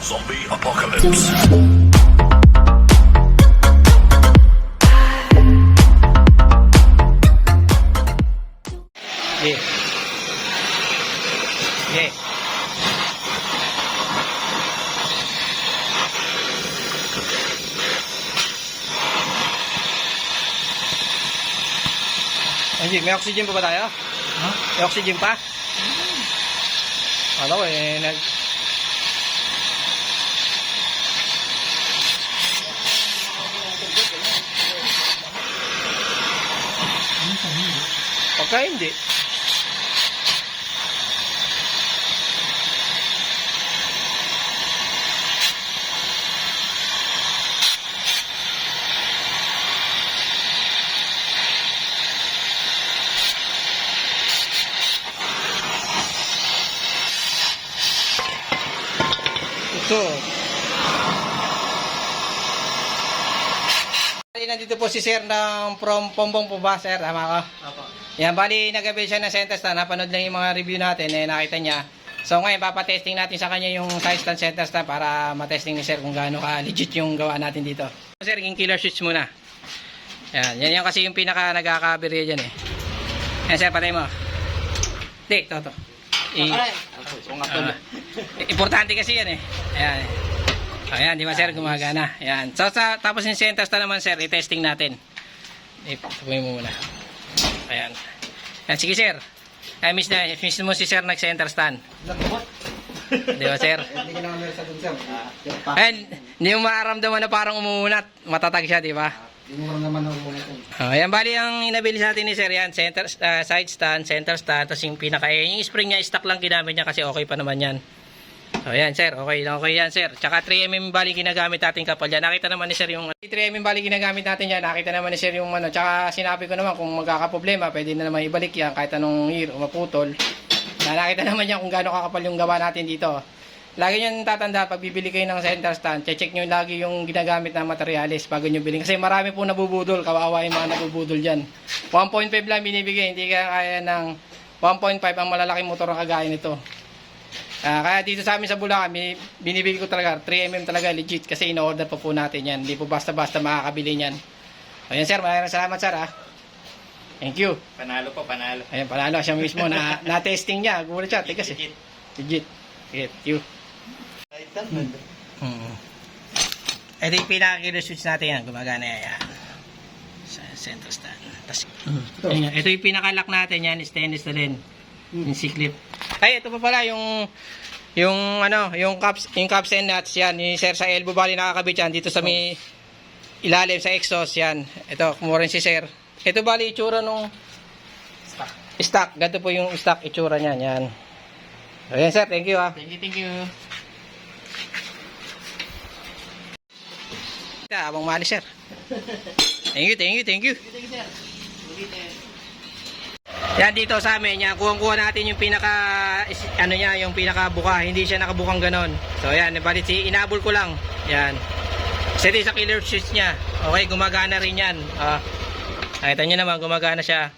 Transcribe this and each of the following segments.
Zombie apocalypse. Yeah. Yeah. Anjing, may oxygen pa ba tayo? Ha? May oxygen pa? Ano eh, Pagka hindi. Ito. Bali, nandito po si Sir ng from Pombong po ba, Sir? Tama ko? Apo. Yan, bali, nag-avail siya ng center stand. Napanood lang yung mga review natin, eh, nakita niya. So ngayon, papatesting natin sa kanya yung side stand, center stand para matesting ni Sir kung gaano ka legit yung gawa natin dito. Sir, yung killer switch muna. Yan kasi yung pinaka nagkakabirya dyan eh. Yan, Sir, patay mo. Hindi, ito. Importante kasi yan eh. Ayan. Ayan, di ba Sir, gumagana. Ayan. So, tapos yung center stand naman Sir, i-testing natin. Tapuin mo muna. Ayan. Ayan, sige Sir. Ay, miss mo si Sir nag-center stand. Di ba Sir? Hindi ko naman meron sa dun, sir. Ayan, hindi mo maaramdaman na parang umuunat. Matatag siya, di ba? Hindi mo naman ako muna, sir. Ayan, bali ang inabili sa atin ni Sir yan, side stand, center stand, tapos yung yung spring niya, stock lang ginamit niya kasi okay pa naman yan. So ayan Sir, okay yan Sir. Tsaka 3mm bali ginagamit natin kapal yan. Nakita naman ni Sir yung 3mm bali ginagamit natin yan. Nakita naman ni Sir yung ano. Tsaka sinabi ko naman kung magkakaproblema, pwede na naman ibalik yan kahit anong year o maputol. Nakita naman yan kung gaano kakapal yung gawa natin dito. Lagi nyo tatanda, pag bibili kayo ng center stand, check nyo lagi yung ginagamit na materialis bago nyo bilhin. Kasi marami po nabubudol, kawawa yung mga nabubudol dyan. 1.5 lang binibigay, hindi kaya ng 1.5 ang malalaking motor ang kagaya nito. Kaya dito sa amin sa Bulacan, binibigay ko talaga 3mm talaga legit kasi in-order po natin yan. Hindi po basta-basta makakabili yan. Ayan Sir, maraming salamat Sir ha. Thank you. Panalo po, panalo. Ayan, panalo siya mismo na-testing niya. Gulat siya, tigas eh. Legit. Thank you. Ito yung pinaka-killer switch natin yan. Gumagana yan. Sa center stand. Ito yung pinaka-lock natin yan. Stainless na rin. Yung C-clip. Ay, ito pa pala yung caps and nuts yan. Yung Sir sa elbow bali nakakabit yan. Dito sa may ilalim sa exhaust yan. Ito, kumuha rin si Sir. Ito bali itsura nung stock. Ganito po yung stock itsura niyan. Yan. So, yan Sir, thank you ha. Thank you. Abang mali Sir. Thank you. Yan dito sa amin, yan kuha natin yung yung pinaka buka, hindi siya nakabukang ganon. So yan, balit inabol ko lang. Yan. Kasi sa killer switch niya. Okay, gumagana rin yan. Nakita niyo naman gumagana siya.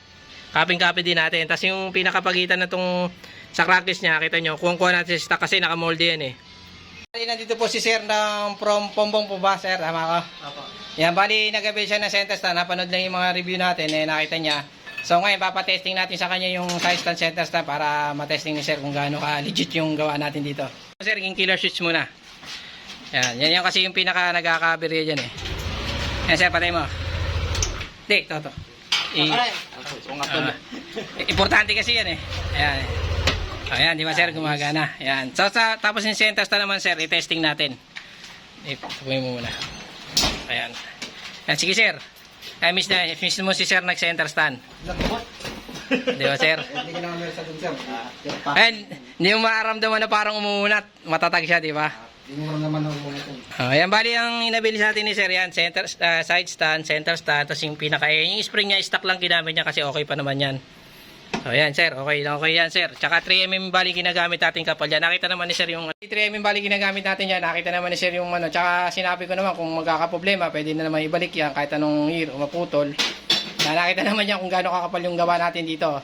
Kaping-kapi din natin. Tapos yung pinakapagitan na tong sa crankcase niya, kita niyo, kuha natin sa stock kasi nakamolde yan eh. Bali, nandito po si Sir ng from Pombong po ba, Sir? Tama ko? Apo. Yan, bali, nag-avail siya ng center stand. Napanood lang yung mga review natin, eh, nakita niya. So ngayon, papatesting natin sa kanya yung side stand, center stand para matesting ni Sir kung gaano ka legit yung gawa natin dito. Sir, yung killer switch muna. Yan kasi yung pinaka nagkakabirya dyan eh. Yan Sir, patay mo. Hindi, ito. Importante kasi yan eh. Ayan, di ba Sir, gumagana. Ayan. So, tapos yung center stand naman Sir, i-testing natin. Tapuin mo muna. Ayan. Ayan, sige Sir. Ay, miss mo si Sir nag-center stand. Di ba Sir? Hindi ko naman meron sa dun, sir. Ayan, hindi mo maaramdaman na parang umuunat. Matatag siya, di ba? Hindi mo naman ako muna, sir. Ayan, bali ang inabili sa atin ni Sir yan, side stand, center stand, tapos yung yung spring niya, stock lang ginamit niya kasi okay pa naman yan. So ayan Sir, okay yan Sir. Tsaka 3mm bali ginagamit natin kapal yan. Nakita naman ni Sir yung 3mm bali ginagamit natin yan. Nakita naman ni Sir yung ano. Tsaka sinabi ko naman kung magkakaproblema, pwede na naman ibalik yan kahit anong year o maputol. Nakita naman yan kung gaano kakapal yung gawa natin dito.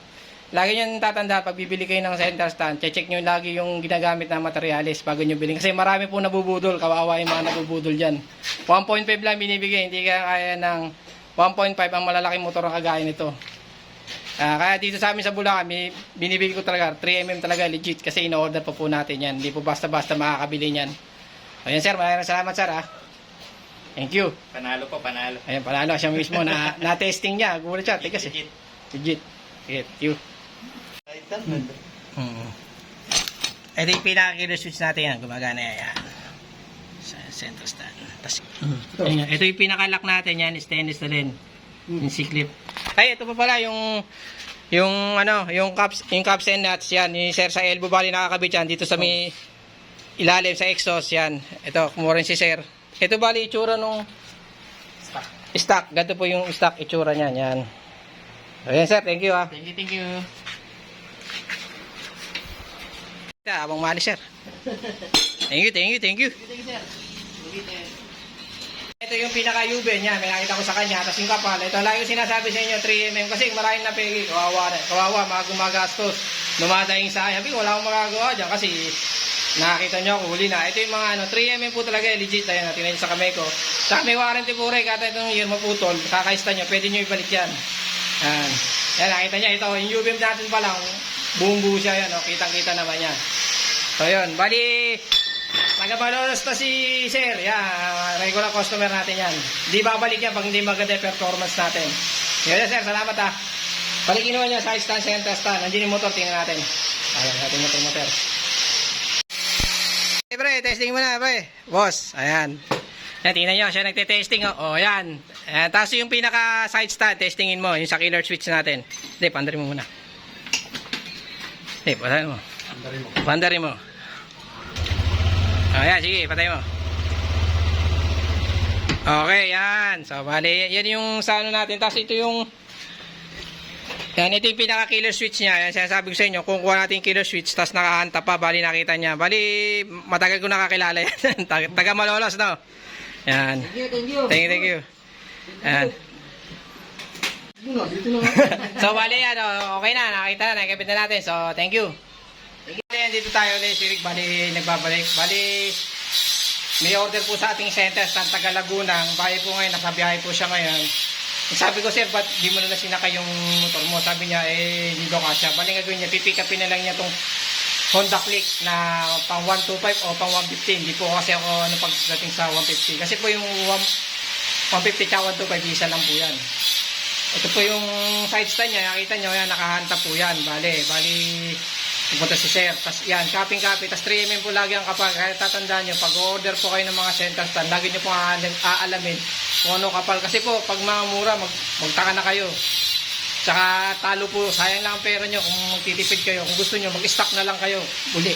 lagi nyo tatanda, pag bibili kayo ng center stand, check nyo lagi yung ginagamit na materialis bago nyo bilhin. Kasi marami po nabubudol, kawawa yung mga nabubudol dyan. 1.5 lang binibigay, hindi kaya ng 1.5 ang malalaking motor ang kagaya nito. Kaya dito sa amin sa Bulacan, binibigay ko talaga, 3mm talaga legit kasi in-order po natin yan. Hindi po basta-basta makakabili yan. Ayan sir, maraming salamat sir ha. Thank you. Panalo po, panalo. Ayan, panalo siya mismo na testing niya. Gulat siya, tigas eh. Legit. Sige, thank you. Ito yung pinaka-killer switch natin yan. Gumagana yan. Sa center stand. Tas, ayun, ito yung pinaka-lock natin yan. Stainless na rin. Yung C-clip. Ay, ito pa pala yung caps and nuts yan. Yung sir sa elbow bali nakakabit yan. Dito sa may ilalim sa exhaust yan. Ito, kumuha rin si sir. Ito bali itsura nung stock. Ganito po yung stock itsura niyan. Yan. Ayan sir, thank you ha. Thank you. Abang mali sir. Thank you. Ito yung pinaka-UV niya, may nakita ko sa kanya. Tapos yung kapal, ito lang yung sinasabi sa inyo, 3mm. Kasi maraming napegi, kawawa, mga gumagastos. Dumadaing sa akin, wala akong magagawa dyan kasi nakakita nyo ako, huli na. Ito yung mga 3mm po talaga, legit. Ayan, natin sa kamay ko. Saka may warranty po rin, kata itong year maputol, kakaista nyo, pwede nyo ibalik yan. Ayan. Ayan, nakita nyo, ito, yung UV natin pa lang, buong-buo siya yan, kitang-kita naman yan. So yun, bali, taga-Malolos na si Sir, yan, regular customer natin yan. Hindi babalik yan pag hindi maganda yung performance natin. Yan Sir, salamat ha. Balikin naman niya sa stand, center stand, nandiyan yung motor, tingnan natin. Ayan, natin motor. Hey pre, testing mo na pre. Boss, ayan. Yan, tingnan nyo, siya nagte-testing. O, yan. Tapos yung pinaka side stand, testingin mo, yung sa killer switch natin. Hindi, pandarin mo muna. Hindi, pandarin mo. Pandarin mo. Ayan, sige, patay mo. Okay, yan. So, bali, yan yung sa ano natin. Tapos ito yung yan, ito yung pinaka-killer switch niya. Yan, sinasabi ko sa inyo, kung kuha natin yung killer switch, tapos nakahanta pa, bali nakita niya. Bali, matagal ko nakakilala yan. Taga Malolos, no? Yan. Thank you. Yan. So, bali, yan, okay na, nakita na, nakikipit na natin. So, thank you. Yan, dito tayo ulit, si Rick, bali, nagbabalik. Bali, may order po sa ating center, Santa Laguna. Bahay po ngayon, nasa biyahe po siya ngayon. Sabi ko, sir, ba't di mo na sinakay yung motor mo? Sabi niya, hindi daw kasya. Bali nga gawin niya, pipick upin na lang niya itong Honda Click na pang 125 o pang 150. Hindi po kasi ako pagdating sa 150. Kasi po yung 150 tsaka 125, isa lang po yan. Ito po yung side stand niya, nakita nyo, yan, nakahanta po yan. Bali, pupunta si sir. Tapos yan, copy. Tapos 3mm po lagi ang kapal. Kaya tatandaan nyo, pag order po kayo ng mga center stand, lagi nyo po aalamin kung ano kapal. Kasi po, pag mga mura, magtaka na kayo. Tsaka talo po, sayang lang ang pera nyo kung magtitipid kayo. Kung gusto nyo, mag-stock na lang kayo. Uli.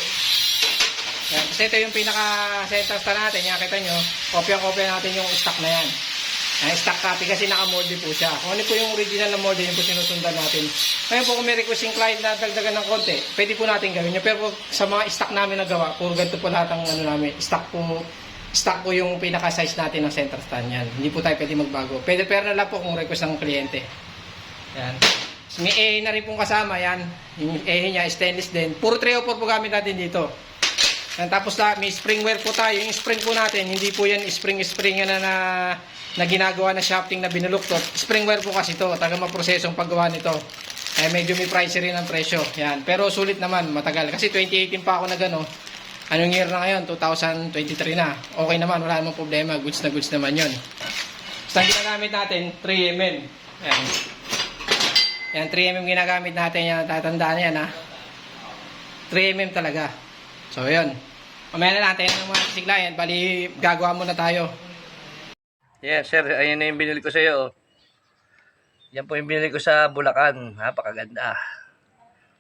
Yan. Kasi ito yung pinaka-center stand natin. Yan, kita nyo, kopya-kopya natin yung stock na yan. Stock copy kasi naka-molde po siya. Kung ano po yung original na molde, yun po sinusundan natin. Ngayon po, kung may request yung client na dagdagan ng konti, pwede po natin gawin nyo. Pero po, sa mga stock namin na gawa, puro ganito po lahat ang namin. Stock po yung pinaka-size natin ng center stand yan. Hindi po tayo pwede magbago. Pwede pero na lang po kung request ng kliyente. Yan. May A na rin pong kasama yan. Yung A niya, stainless din. Puro 304 po gamit natin dito. Yan. Tapos may spring wear po tayo. Yung spring po natin, hindi po yan spring yan na ginagawa na shafting na binuluktot. Spring wear po kasi ito. Taga maprosesong paggawa nito. Medyo may price rin ang presyo. Yan. Pero sulit naman, matagal. Kasi 2018 pa ako na gano. Anong year na ngayon? 2023 na. Okay naman, wala namang problema. Goods na goods naman yun. Basta ang ginagamit natin, 3mm. Yan. Yan, 3mm ginagamit natin. Yan, tatandaan yan ha. 3mm talaga. So, yun. Mamaya na natin ang mga siglayan. Bali, gagawa muna tayo. Yeah, sir, ayan na yung binili ko sa iyo. Yan po yung binili ko sa Bulacan. Napakaganda.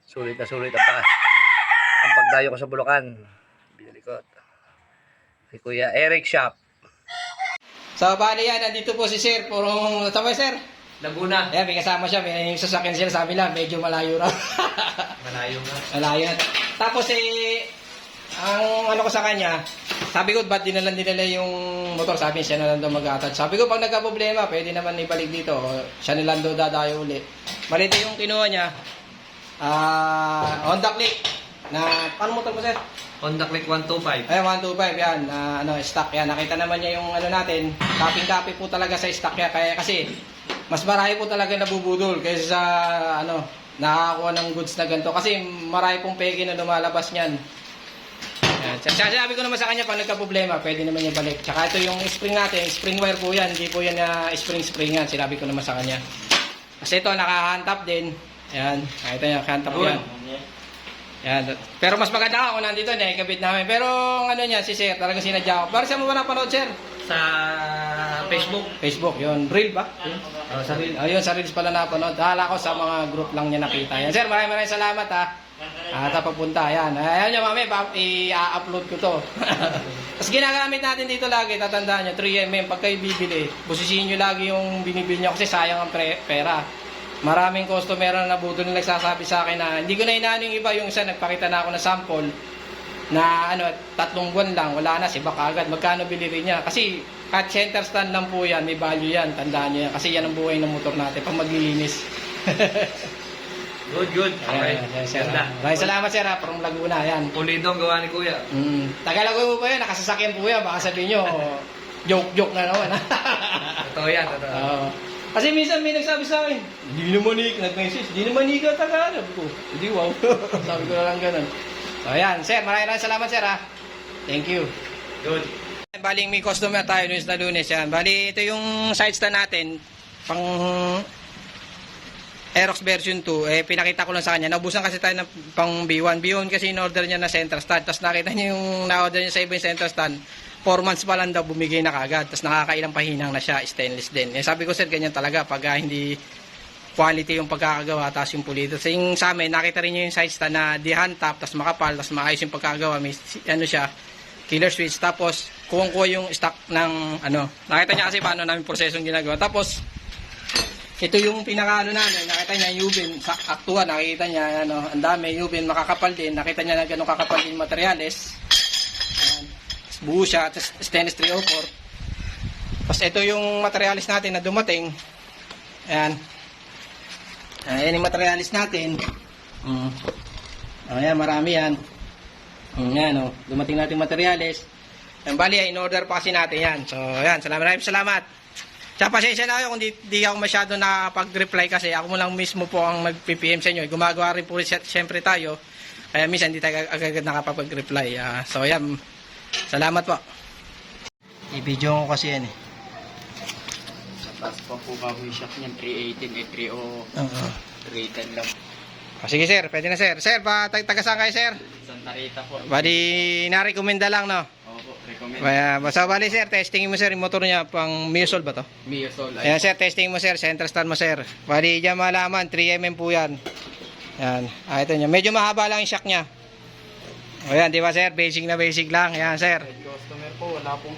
Sulit na sulit ang ang pagdayo ko sa Bulacan. Binili ko. Si Kuya Eric Shop. So, bali yan. Nandito po si Sir. Purong, tama Sir? Laguna. Ayan, may kasama siya. May sasakyan sila. Sabi lang, medyo malayo raw. Malayo nga. Malayo na. Tapos ang ano ko sa kanya, sabi ko, ba't dinala yung motor? Sabi niya, siya na lang daw mag-attach. Sabi ko, pag nagka-problema, pwede naman ibalik dito. Siya na lang daw dadayo ulit. Malito yung kinuha niya. Honda Click. Na, paano motor mo, sir? Honda Click 125. Ayan, 125 yan. Stock yan. Nakita naman niya yung ano natin. Copy po talaga sa stock yan. Kaya kasi, mas marami po talaga nabubudol kaysa sa, nakakakuha ng goods na ganito. Kasi marami pong peke na lumalabas niyan. Ayan. Sabi ko naman sa kanya, pag nagka-problema, pwede naman niya balik. Tsaka ito yung spring natin, spring wire po yan. Hindi po yan na spring yan. Sinabi ko naman sa kanya. Kasi ito, naka-hand-top din. Ayan. Nakita niya, hand-top yan. Yan. Pero mas maganda ako nandito na ikabit namin. Pero ano niya si Sir, talaga sinadya ko. Para sa mo ba napanood, Sir? Sa Facebook. Facebook, yun. Reel ba? Sa Reel. Ayun, sa Reels pala napanood. Hala ko sa mga group lang niya nakita. Yan. Sir, maraming salamat ha. At papunta, yan. Ayan niya, mami, i-upload ko to. Tapos ginagamit natin dito lagi, tatandaan niyo, 3mm. Pag kayo bibili, busisiin niyo lagi yung binibili niyo kasi sayang ang pera. Maraming customer na nabudol na nagsasabi sa akin na hindi ko na inaano yung iba, yung isa nagpakita na ako ng sample na 3 buwan lang, wala na, si baka agad. Magkano bilhin niya? Kasi at center stand lang po yan, may value yan, tandaan niyo yan. Kasi yan ang buhay ng motor natin pag maglilinis. Good. Okay. Ayan, sir. Ganda. Maraming salamat, sir, from Laguna. Yan. Pulido ang gawa ni Kuya. Tagalagoy po po yan, nakasasakyan po yan. Baka sabihin nyo, joke na naman. Totoo yan, totoo. Oo. Kasi minsan may nagsabi sa akin, hindi naman nag-message, hindi naman ka taga. Sabi ko, hindi, wow. Sabi ko na lang ganun. So, ayan, sir, maraming salamat, sir, ha. Thank you. Good. Baling may customer tayo Lunes na Lunes, yan. Bali, ito yung side stand natin, pang Aerox version 2, pinakita ko lang sa kanya. Naubusan kasi tayo ng pang B1. B1 kasi in-order niya na center stand. Tapos nakita niya yung na-order niya sa ibang center stand. 4 months pa lang daw bumigay na kagad. Tapos nakakailang pahinang na siya, stainless din. Sabi ko, sir, ganyan talaga pag hindi quality yung pagkakagawa tapos yung pulido. So yung sa amin, nakita rin niyo yung side stand na di hand top, tapos makapal, tapos maayos yung pagkakagawa. May siya, killer switch. Tapos kuha yung stock ng nakita niya kasi paano namin prosesong ginagawa. Tapos ito yung pinakaano namin, nakita niya yung Ubin, sa aktuan, nakita niya, ang dami, Ubin, makakapal din, nakita niya na ganun kakapal din materials. Ayan. Buo siya, stainless 304. Tapos ito yung materials natin na dumating. Ayan. Ayan yung materials natin. Ayan, marami yan. Ayan, dumating natin materials. Ayan, bali, in-order pa kasi natin yan. So, ayan, maraming salamat. Tsaka pasensya na kayo kung di ako masyado nakapag-reply kasi ako mo lang mismo po ang mag-PPM sa inyo. Gumagawa rin po siyempre tayo. Kaya minsan hindi tayo agad nakapag-reply. So ayan, salamat po. I-video ko kasi yan eh. Tapos pa po bago yung shock niyan, 318, 310 lang. Sige sir, pwede na sir. Sir, taga-saan kayo sir? Santa Rita po. Bali, na-recommenda lang no? Opo, recommend. Basta bali sir, testingin mo sir yung motor niya pang Miosol ba to? Miosol. Ayan sir, testing mo sir, center stand mo sir. Bali dyan malaman, 3mm po yan. Ayan, ito niya. Medyo mahaba lang yung shock niya. Ayan, di ba sir? Basic na basic lang. Ayan sir. Customer po, wala pong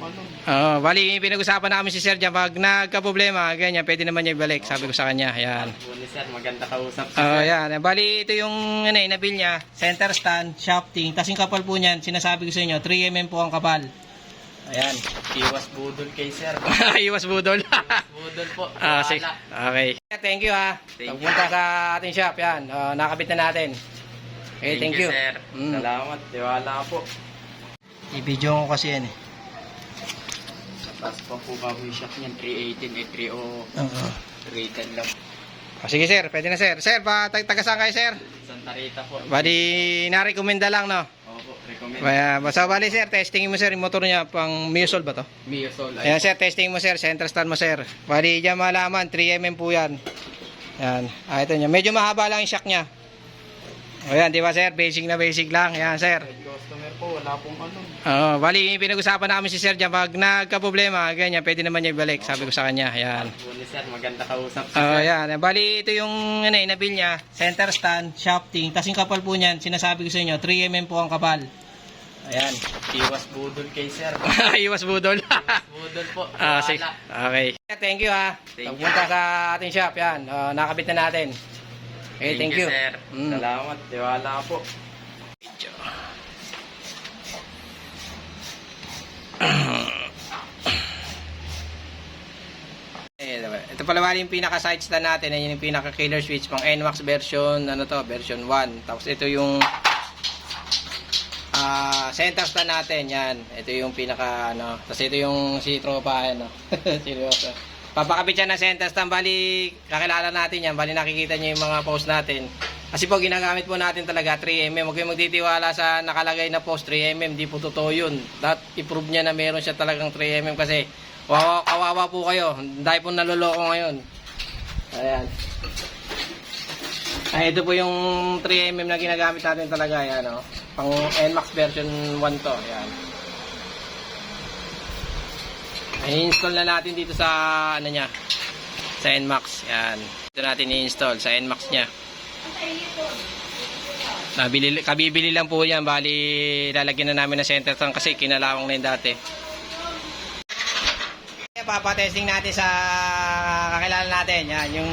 Bali, pinag-usapan namin si sir dyan. Pag nagka-problema, ganyan, pwede naman niya ibalik. Sabi ko sa kanya. Ayan. Sir, maganda kausap si Ayan. Bali, ito yung nabil niya. Center stand, shafting. Tapos yung kapal po niyan, sinasabi ko sa inyo, 3mm po ang kapal. Ayan. Iwas budol kay sir. Iwas budol. Budol po. Sige. Okay. Thank you ha. Pagpunta sa ating shop. Yan. Nakabit na natin. Okay, thank you. Sir. Salamat. Tiwala po. I-video ko kasi yan eh. Tapos pa po bago yung shock niyan, 318, 310 lang. Sige sir, pwede na sir. Sir, taga-saan kayo sir? Santa Rita po. Bali, na-recommenda lang no? Opo, recommend. Basta bali sir, testingin mo sir yung motor niya pang Miosol ba to? Miosol. Ayan sir, testing mo sir, center stand mo sir. Bali, dyan malaman, 3mm po yan. Ayan, ito niya. Medyo mahaba lang yung shock niya. Ayan, di ba sir? Basic na basic lang. Ayan sir. Customer po, wala pong Bali, pinag-usapan namin si sir dyan. Pag nagka-problema, ganyan, pwede naman niya ibalik. Sabi ko sa kanya. Ayan. Sir, maganda kausap si sir. Ayan. Bali, ito yung nabil niya. Center stand, shafting. Tapos yung kapal po niyan, sinasabi ko sa inyo, 3mm po ang kapal. Ayan. Iwas budol kay sir. Iwas budol. Budol po. Sige. Okay. Thank you ha. Pagpunta sa ating shop. Yan. Nakabit na natin. Okay, thank you. Sir. Salamat. Tiwala po. Ito pala bali yung pinaka side stand natin. Ayan yung pinaka killer switch pang NMAX version, ano to, version 1. Tapos ito yung center stand natin. Yan. Ito yung pinaka, ano. Tapos ito yung si tropa, ano. Seryoso. Papakabit siya ng center stand. Bali, kakilala natin yan. Bali, nakikita niyo yung mga post natin. Kasi po, ginagamit po natin talaga 3mm. Huwag kayong magtitiwala sa nakalagay na post 3mm. Di po totoo yun. I-prove niya na meron siya talagang 3mm kasi kawawa po kayo. Dahil po naloloko ngayon. Ayan. Ay, ito po yung 3mm na ginagamit natin talaga. Ayan, oh. Pang NMAX version 1 to. Ayan. I-install na natin dito sa ano niya. Sa NMAX. Ayan. Dito natin i-install sa NMAX niya. Kabibili lang po yan. Bali, lalagyan na namin ng center stand kasi kinalawang na yung dati. Papatesting natin sa kakilala natin. Yan, yung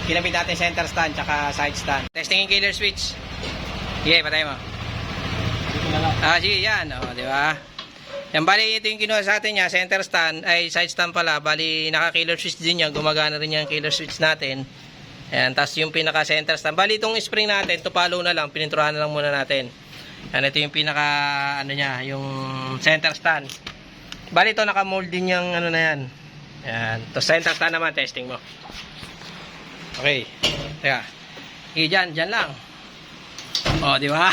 kinabit natin center stand tsaka side stand. Testing yung killer switch. Sige, patay mo. Sige, yan. O, di ba? Yan, bali, ito yung kinuha sa atin niya. Center stand, ay side stand pala. Bali, naka-killer switch din yan. Gumagana rin yung killer switch natin. Yan, tapos yung pinaka-center stand. Bali, itong spring natin, tupalo na lang. Pininturahan na lang muna natin. Yan, ito yung pinaka, ano niya, yung center stand. Bali ito naka-mold din yung ano na yan. Yan. Tapos center stand naman, testing mo. Okay. Teka. Dyan lang. O, di ba?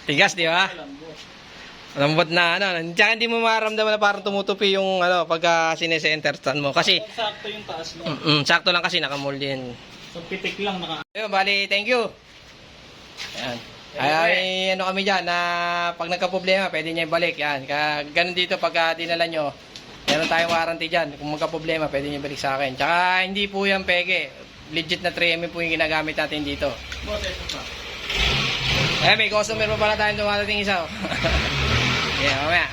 Tigas, di ba? Lambot na, ano. Tsaka hindi mo maramdaman na parang tumutupi yung, ano, pagka sinesenter stand mo. Kasi, Sakto yung taas mo. sakto lang kasi naka-mold din. So, pitik lang Ayun, bali, thank you. Ayan. Ay, ano kami dyan, na pag nagka-problema, pwede niya ibalik. Yan. Ganun dito, pagka dinala nyo, meron tayong warranty dyan. Kung magka-problema, pwede niya ibalik sa akin. Tsaka, hindi po yan peke. Legit na 3mm po yung ginagamit natin dito. Eh, may customer pa pala tayong dumadating isa. Oh. Yeah, mamaya.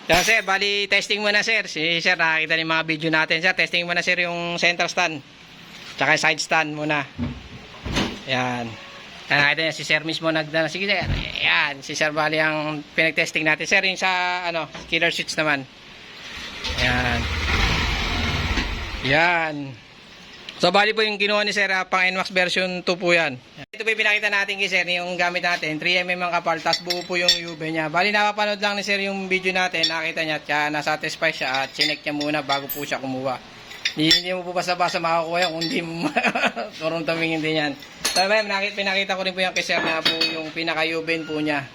Yan, sir, bali, testing mo na, sir. Si sir, nakakita yung mga video natin. Sir, testing mo na, sir, yung center stand. Tsaka side stand muna. Yan. Nakita niya, si sir mismo nagdala. Sige, sir. Yan, si sir bali ang pinag-testing natin. Sir, yung sa, ano, killer switch naman. Yan. Yan. So, bali po yung ginawa ni sir, pang NMAX version 2 po yan. Ito po yung pinakita natin kay sir, yung gamit natin. 3mm ang kapal, tas buo po yung UV niya. Bali, napapanood lang ni sir yung video natin. Nakita niya, kaya nasatisfy siya at chinek niya muna bago po siya kumuha. Hindi mo po basta-basta makakuha yan kung hindi mo kurong tumingin din yan. So, ma'am, pinakita ko rin po yung kay sir na po yung pinaka-U-bend po niya.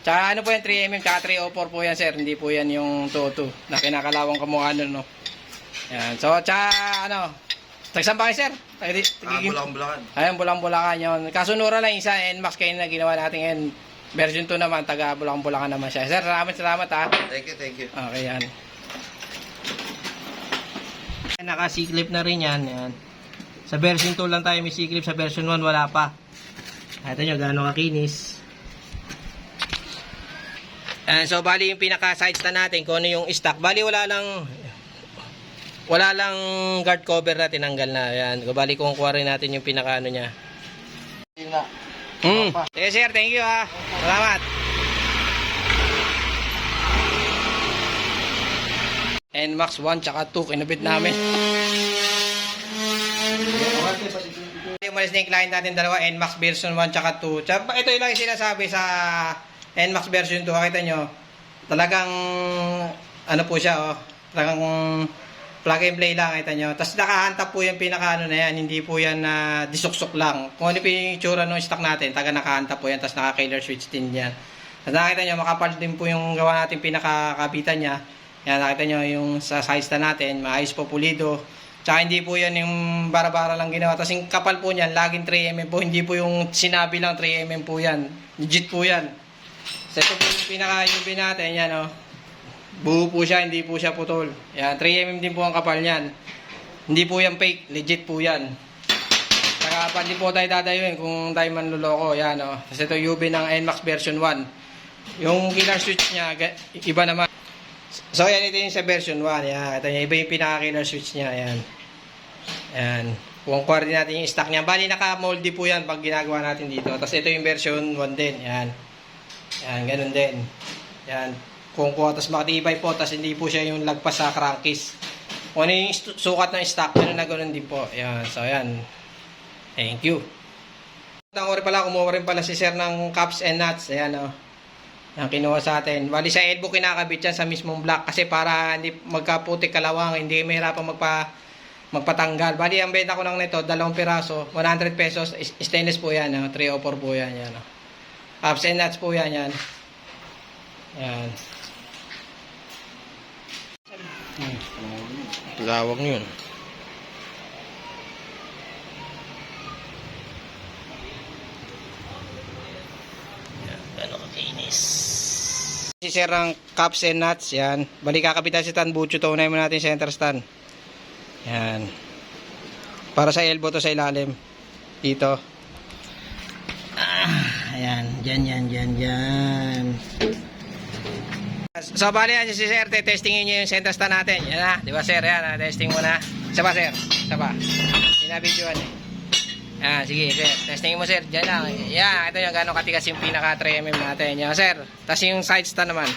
Tsaka ano po yan, 3mm, tsaka 304 po yan, sir. Hindi po yan yung 202 na kinakalawang kamukha nun, no? Yan. So, tsaka ano, tagsan ba kayo, sir? Bulakan-bulakan. Ayun, Bulang-Bulacan yun. Kasunura lang isa, NMAX kayo na ginawa natin. Version 2 naman, taga Bulang-Bulacan naman siya. Sir, salamat ha. Thank you. Okay, yan. Naka-C-clip na rin yan. Yan. Sa version 2 lang tayo may C-clip. Sa version 1 wala pa. Ito nyo, gano'ng kakinis. So, bali yung pinaka-side stand natin, kung ano yung stock. Bali, wala lang guard cover na tinanggal na. Yan. Bali, kung kuha rin natin yung pinaka-ano niya. Sige, sir. Thank you, ha. Salamat. NMAX 1 tsaka 2 kinabit namin. Umalis na yung client natin dalawa, NMAX version 1 tsaka 2. Ito yung lang yung sinasabi sa NMAX version 2. Kakita nyo, talagang ano po siya, oh, talagang plug and play lang, kita nyo. Tapos nakahantap po yung pinaka ano na yan, hindi po yan na disuksok lang. Kung ano po yung itsura ng stock natin, taga nakahantap po yan, tapos naka-killer switch din yan. Tapos nakita nyo, makapal din po yung gawa natin pinaka-kapitan niya. Yan, nakita nyo yung sa size na natin, maayos po pulido. Tsaka hindi po yan yung bara-bara lang ginawa. Tapos yung kapal po niyan, laging 3mm po. Hindi po yung sinabi lang 3mm po yan. Legit po yan. So ito po yung pinaka-UV natin, yan o. Buo po siya, hindi po siya putol. Yan, 3mm din po ang kapal niyan. Hindi po yan fake, legit po yan. Saka pa hindi po tayo dadayuin kung tayo manluloko. Yan o. Tapos ito UV ng NMAX version 1. Yung killer switch niya, iba naman. So, yan, ito yung sa version 1. Yan, ito yung iba yung pinaka-killer switch niya. Yan. Yan. Kung kuha rin natin yung stock niya. Bali, naka-moldy po yan pag ginagawa natin dito. Tapos, ito yung version 1 din. Yan. Yan, ganun din. Yan. Kung tas matibay po, tas hindi po siya yung lagpas sa crankcase. Kung ano yung sukat ng stock, ganun din po. Ayan, so ayan. Thank you. Kumuha rin pala si sir ng caps and nuts. Ayan o. Ang kinuha sa atin. Bali sa elbow kinakabit yan sa mismong block kasi para hindi magkaputik kalawang, hindi mahirapan magpatanggal. Bali ang benta ko lang nito, 2 piraso, 100 pesos, stainless po yan, 304 po yan. Yan caps and nuts po yan. Yan. Lawak yun. Si sir ang caps and nuts, yan. Bali kakapitan si Tanbucho, tunay mo natin center stand. Yan. Para sa elbow to sa ilalim. Dito. Ayan. Dyan. So bali yan si sir, testingin niyo yung center stand natin. Yan na, di ba sir? Yan, testing mo na. Isa pa sir, isa pa. Binabidyoan eh. Ah, sige, sir. Testingin mo, sir. Diyan lang. Yan, ito yung gano'ng katigas yung pinaka 3mm natin. Yan, sir. Tapos yung side stand naman.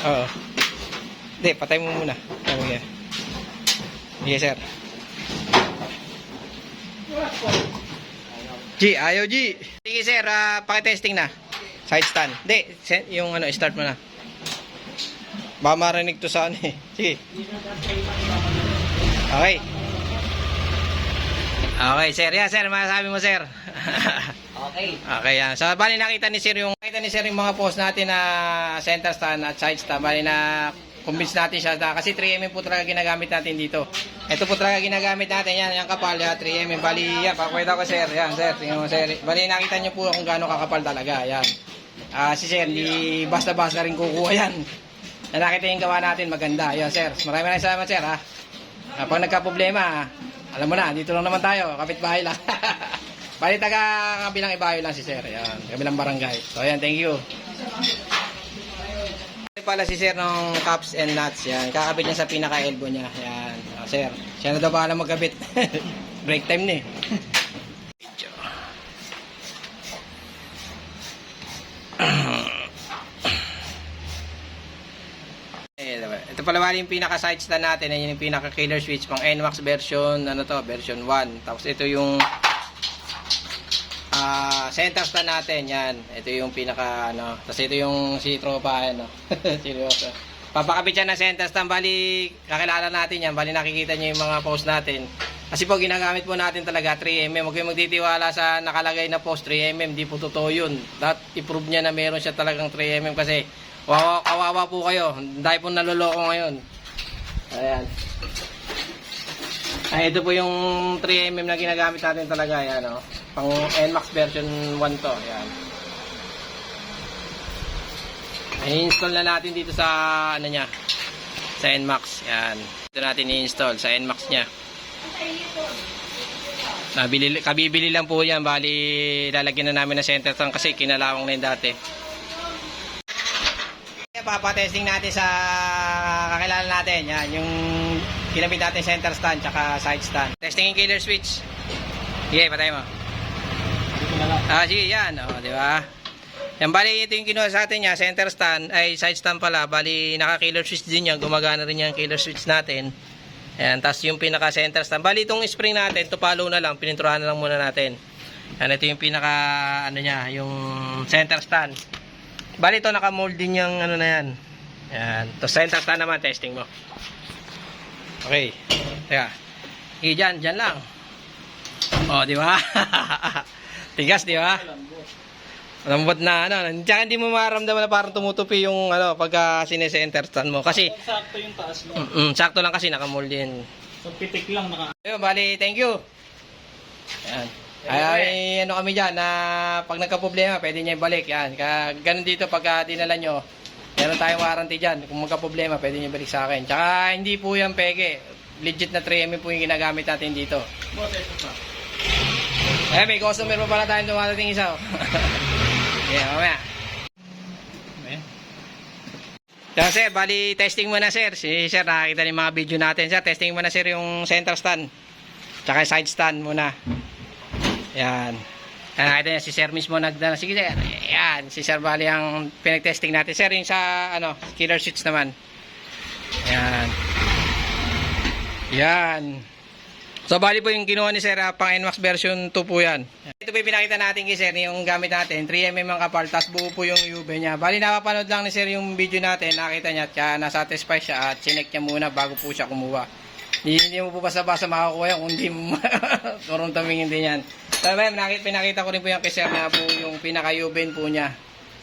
Oo. Hindi, patay mo muna. Okay. Sige, sir. G, ayaw G. Sige, sir. Pakitesting na. Side stand. Hindi, yung start mo na. Baka marinig to sa ano eh. Sige. Okay. Okay, sir. Yan, sir. Masasabi mo, sir. Okay, yan. So, bali nakita ni sir yung mga post natin na center stand at side stand. Bali na convince natin siya na, kasi 3mm po talaga ginagamit natin dito. Ito po talaga ginagamit natin. Yan, yung kapal. Yan, 3mm. Bali, yan. Pakwenta ko, sir. Yan, sir. Tingnan mo, sir. Bali, nakita nyo po kung gaano kakapal talaga. Yan. Si sir, hindi basta-basta rin kukuha yan. Na nakita yung gawa natin, maganda. Yan, sir. Maraming salamat, sir, ha. Pag nagka-problema, alam mo na, dito lang naman tayo, kapitbahay lang. Bali taga kabilang ibayo lang si sir. Ayan, kabilang barangay. So ayan, thank you. Ito pala si sir ng caps and nuts. Yan, kakabit niya sa pinaka-elbow niya. Ayan, sir. Siya na daw bahala magkabit. Break time na eh. Ito pala bali yung pinaka side stand natin, yan yung pinaka killer switch pang NMAX version version 1. Tapos ito yung center stand natin, yan. Ito yung pinaka tapos ito yung si tropa seryoso. Papakabit siya ng center stand, bali kakilala natin yan, bali nakikita niyo yung mga post natin. Kasi po ginagamit po natin talaga 3mm. Huwag kayong magtitiwala sa nakalagay na post 3mm, di po totoo yun. I-prove niya na meron siya talagang 3mm kasi kawawa po kayo. Dahil po naloloko ngayon. Ayan. Ay, ito po yung 3mm na ginagamit natin talaga. Ayan, pang NMAX version 1 to. Ayan. I-install na natin dito sa sa NMAX. Ayan. Ito natin i-install sa NMAX nya. Kabibili lang po yan. Bali, lalagyan na namin na center stand kasi kinalawang na yung dati. Papatesting natin sa kakilala natin. Yan, yung kinabit natin center stand tsaka side stand. Testing yung killer switch. Sige, patay mo. Sige, yan. Di ba? Yan, bali ito yung kinuha sa atin niya, center stand, ay side stand pala. Bali, naka-killer switch din yan. Gumagana rin yung killer switch natin. Yan, tapos yung pinaka-center stand. Bali, itong spring natin, tupalo na lang. Pininturahan na lang muna natin. Yan, ito yung pinaka, niya, yung center stand. Bali ito naka-mold din yung na yan. Yan. Tapos center stand naman, testing mo. Okay. Teka. Dyan lang. Di ba? Tigas, di ba? Lambot na, Tsaka hindi mo maramdaman na parang tumutupi yung, pagka sine-center stand mo. Kasi, sakto yung taas mo. Sakto lang kasi naka-mold din. So, pitik lang Ayun, bali, thank you. Yan. Ay, kami dyan na pag nagka-problema, pwede niya ibalik. Yan. Ganun dito, pagka dinala nyo, meron tayong warranty dyan. Kung magka-problema, pwede niya ibalik sa akin. Tsaka, hindi po yan peke. Legit na 3mm po yung ginagamit natin dito. May customer pa pala tayong dumadating isa. Mamaya. Yan, sir, bali, testing mo na, sir. Si sir, nakakita yung mga video natin. Sir, testing mo na, sir, yung center stand. Tsaka side stand muna. Yan. Ito niya, si Sir mismo nagdala. Sige sir, yan, si Sir bali ang pinag-testing natin. Sir, yung sa ano, killer switch naman. Yan. Yan. So bali po yung ginawa ni Sir, pang NMAX version 2 po yan. Ito po yung pinakita natin kay Sir, yung gamit natin, 3mm ang kapal, tas buo po yung ube niya. Bali napapanood lang ni Sir yung video natin, nakita niya, at nasatisfy siya at chinek niya muna bago po siya kumuha. Hindi mo po basta-basta makakuha yan kung hindi mo turong tumingin din yan. So ma'am, pinakita ko rin po yung kay Sir na po yung pinaka-ube po niya.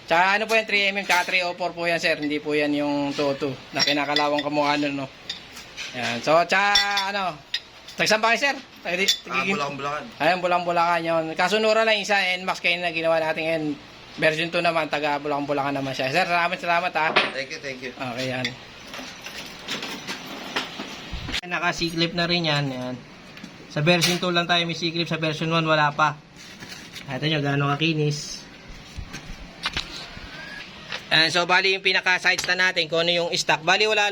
Tsaka ano po yan, 3mm, tsaka 304 po yan Sir, hindi po yan yung 202 na kinakalawang kamukha nun, no. Yan. So tsaka ano, tagsan ba kayo Sir? Bulakan. Ayun, Bulacan yun. Kasunura lang isa, NMAX kayo na ginawa natin ngayon. Version 2 naman, taga Bulacan naman siya. Sir, salamat ha. Thank you. Okay, yan. Naka-C-clip na rin yan. Sa version 2 lang tayo may C-clip, sa version 1 wala pa. Ito nyo, gano'ng kakinis. So, bali yung pinaka-side stand natin, kung ano yung stock. Bali, wala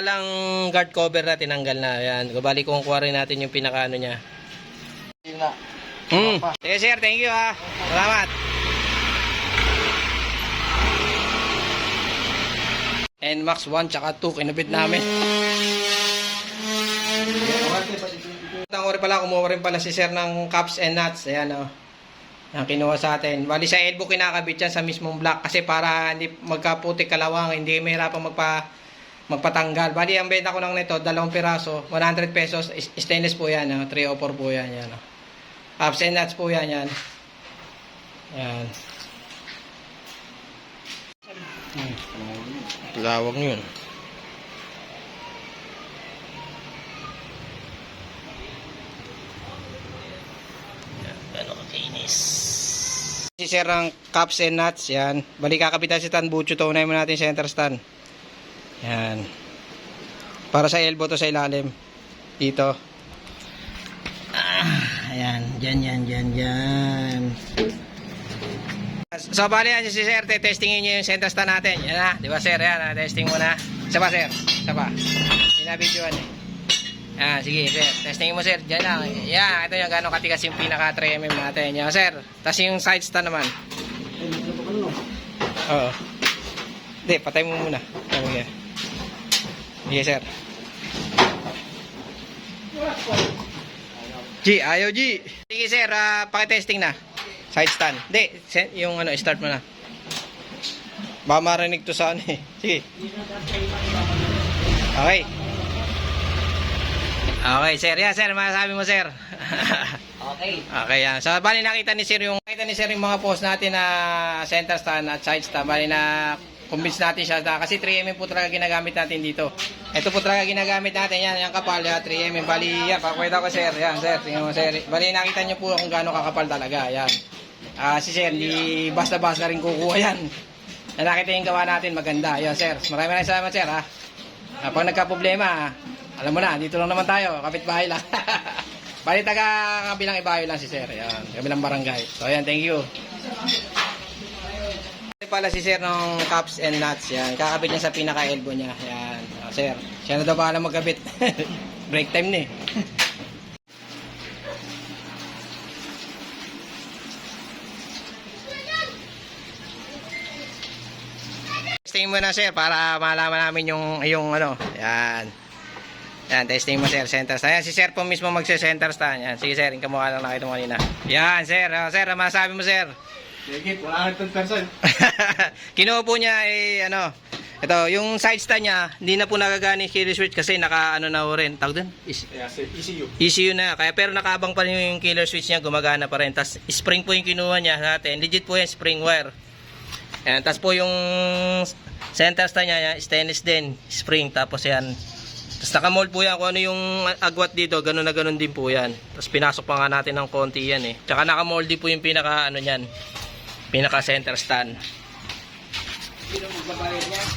lang guard cover na tinanggal na. Yan. Bali kung kuha rin natin yung pinaka-ano niya. Sige sir, thank you ha. Salamat. NMAX 1 tsaka 2 kinabit namin. Kumuha rin pala si sir ng caps and nuts. Ayan o. Yan kinuha sa atin. Bali sa elbow kinakabit yan sa mismong block. Kasi para hindi magkaputik kalawang, hindi mahirapang magpatanggal. Bali ang benta ko lang nito, 2 piraso, 100 pesos. Stainless po yan. 304 po yan. Yan caps and nuts po yan. Yan. Lawag yun. Gano'n kakinis. Si sir ang caps and nuts. Yan. Balik kakapitan si Tanbucho. Tunay mo natin center stand. Yan. Para sa elbow to sa ilalim. Dito. Ayan. Diyan. So, bali yan si sir, testingin nyo yung center stand natin. Yan na, di ba sir? Yan, testing mo na. Isa pa sir, isa pa. Pinabidyoan eh. Yan, sige sir, testingin mo sir. Diyan lang. Yan, ito yung gano'ng katigas yung pinaka 3mm natin. Yan sir, tas yung side stand naman. Oo. Hindi, patay mo muna. Sige sir. G, ayaw G. Sige sir, pakitesting na. Side stand. Hindi, yung ano, start mo na. Baka marinig to sa ano eh. Sige. Okay. Okay, sir. Yan, sir. Masasabi mo, sir. Okay, yan. So, bali nakita ni sir yung mga post natin na center stand at side stand. Bali na convince natin siya kasi 3mm po talaga ginagamit natin dito. Ito po talaga ginagamit natin yan, yung kapal, 3mm. Bali, yan, pakwenta ko sir. Yan, sir. Tingnan mo, sir. Bali nakita niyo po kung gaano kakapal talaga. Yan. Si sir, di basta-basta rin kukuha yan. Nakita yung gawa natin, maganda. Yan, sir. Maraming salamat, sir, ha. Pag nagka-problema, alam mo na, dito lang naman tayo, kapitbahay lang. Bali, taga-kabilang ibayo lang si sir. Yan, kabilang barangay. So, yan, thank you. Ito pala si sir ng caps and nuts. Yan, kakabit niya sa pinaka-elbow niya. Yan, sir. Siya na daw pala magkabit. Break time na eh. Testing mo na sir para malaman namin yung ano. Yan. Yan, testing mo sir, center stand. Yan, si sir po mismo magse-center stand. Yan, sige sir, yung kamukha lang nakita mo kanina. Yan, sir. Sir, masabi mo sir? Sige, 100%. Kinuha po niya ano, ito, yung side stand niya, hindi na po nagagana yung killer switch kasi naka ano na rin. Tawag din? ECU. ECU na. Kaya pero nakaabang pa rin yung killer switch niya, gumagana pa rin. Tapos spring po yung kinuha niya sa atin. Legit po yung spring wire. Yan, tapos po yung center stand niya, stainless din, spring, tapos yan. Tapos nakamold po yan, kung ano yung agwat dito, ganun na ganun din po yan. Tapos pinasok pa nga natin ng konti yan eh. Tsaka nakamoldy po yung pinaka ano niyan, pinaka center stand.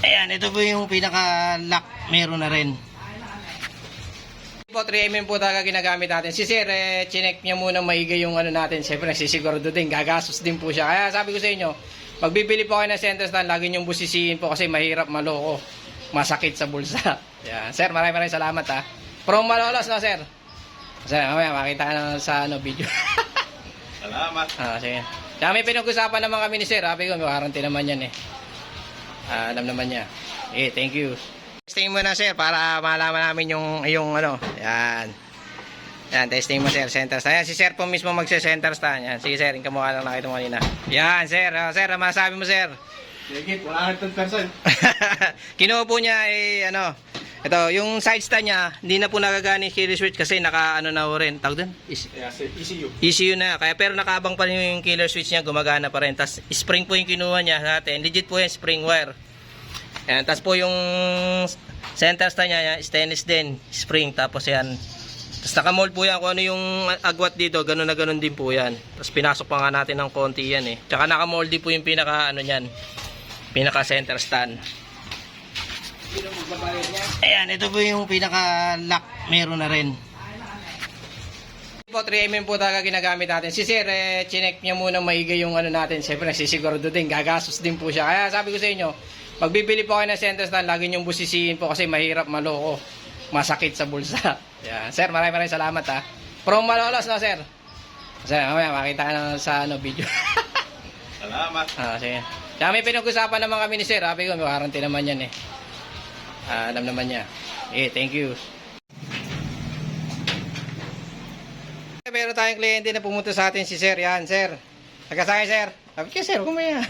Ayan, ito po yung pinaka lock, meron na rin. Po 3mm po talaga ginagamit natin. Si sir, chinek niya muna maigi yung ano natin. Siyempre nagsisigurado din, gagastos din po siya. Kaya sabi ko sa inyo, pag bibili po kayo ng center stand, lagi niyong busisiin po kasi mahirap maloko. Masakit sa bulsa. Yeah. Sir, maraming salamat ha. From Malolos na sir. Kasi mamaya makita na sa ano, video. Salamat. Sige. Kaya may pinag-usapan naman kami ni sir. Sabi ko, may warranty naman yan eh. Alam naman niya. Thank you. Testing mo na sir para malaman namin yung ano. Yan. Yan, testing mo sir. Center stand. Yan, si sir po mismo magse-center stand. Yan. Sige sir, yung kamukha lang nakita mo kanina. Yan, sir. Sir, ang masabi mo sir? Sige, 100%. Kinuha po niya ano. Ito, yung side stand niya, hindi na po nagagana yung killer switch kasi naka ano na po rin. Tawag doon? ECU. ECU na. Kaya pero nakaabang pa rin yung killer switch niya, gumagana pa rin. Tapos spring po yung kinuha niya natin. Legit po yung spring wire. Yan, tapos po yung center stand niya, stainless din, spring. Tapos yan. Tapos nakamold po yan kung ano yung agwat dito, ganun na ganun din po yan. Tapos pinasok pa nga natin ng konti yan eh. Tsaka nakamoldy po yung pinaka ano niyan. Pinaka center stand. Ayan, ito po yung pinaka lock, meron na rin. Po 3mm po talaga ginagamit natin. Si sir, chinek niya muna maigi yung ano natin. Siyempre nagsisigurado din, gagastos din po siya. Kaya sabi ko sa inyo, magbibili po kayo ng center stand, lagi niyong busisiin po kasi mahirap maloko. Masakit sa bulsa. Yeah. Sir, maraming salamat ha. From Malolos no sir? Sir, mamaya makita ka na sa ano, video. Salamat. Sige. Kaya may pinag-usapan naman kami ni sir. Sabi ko, may warranty naman yan eh. Alam naman niya. Thank you. Meron tayong kliyente na pumunta sa atin si sir. Yan, sir. Taga-saka, sir. Sabi ko, sir, kumaya.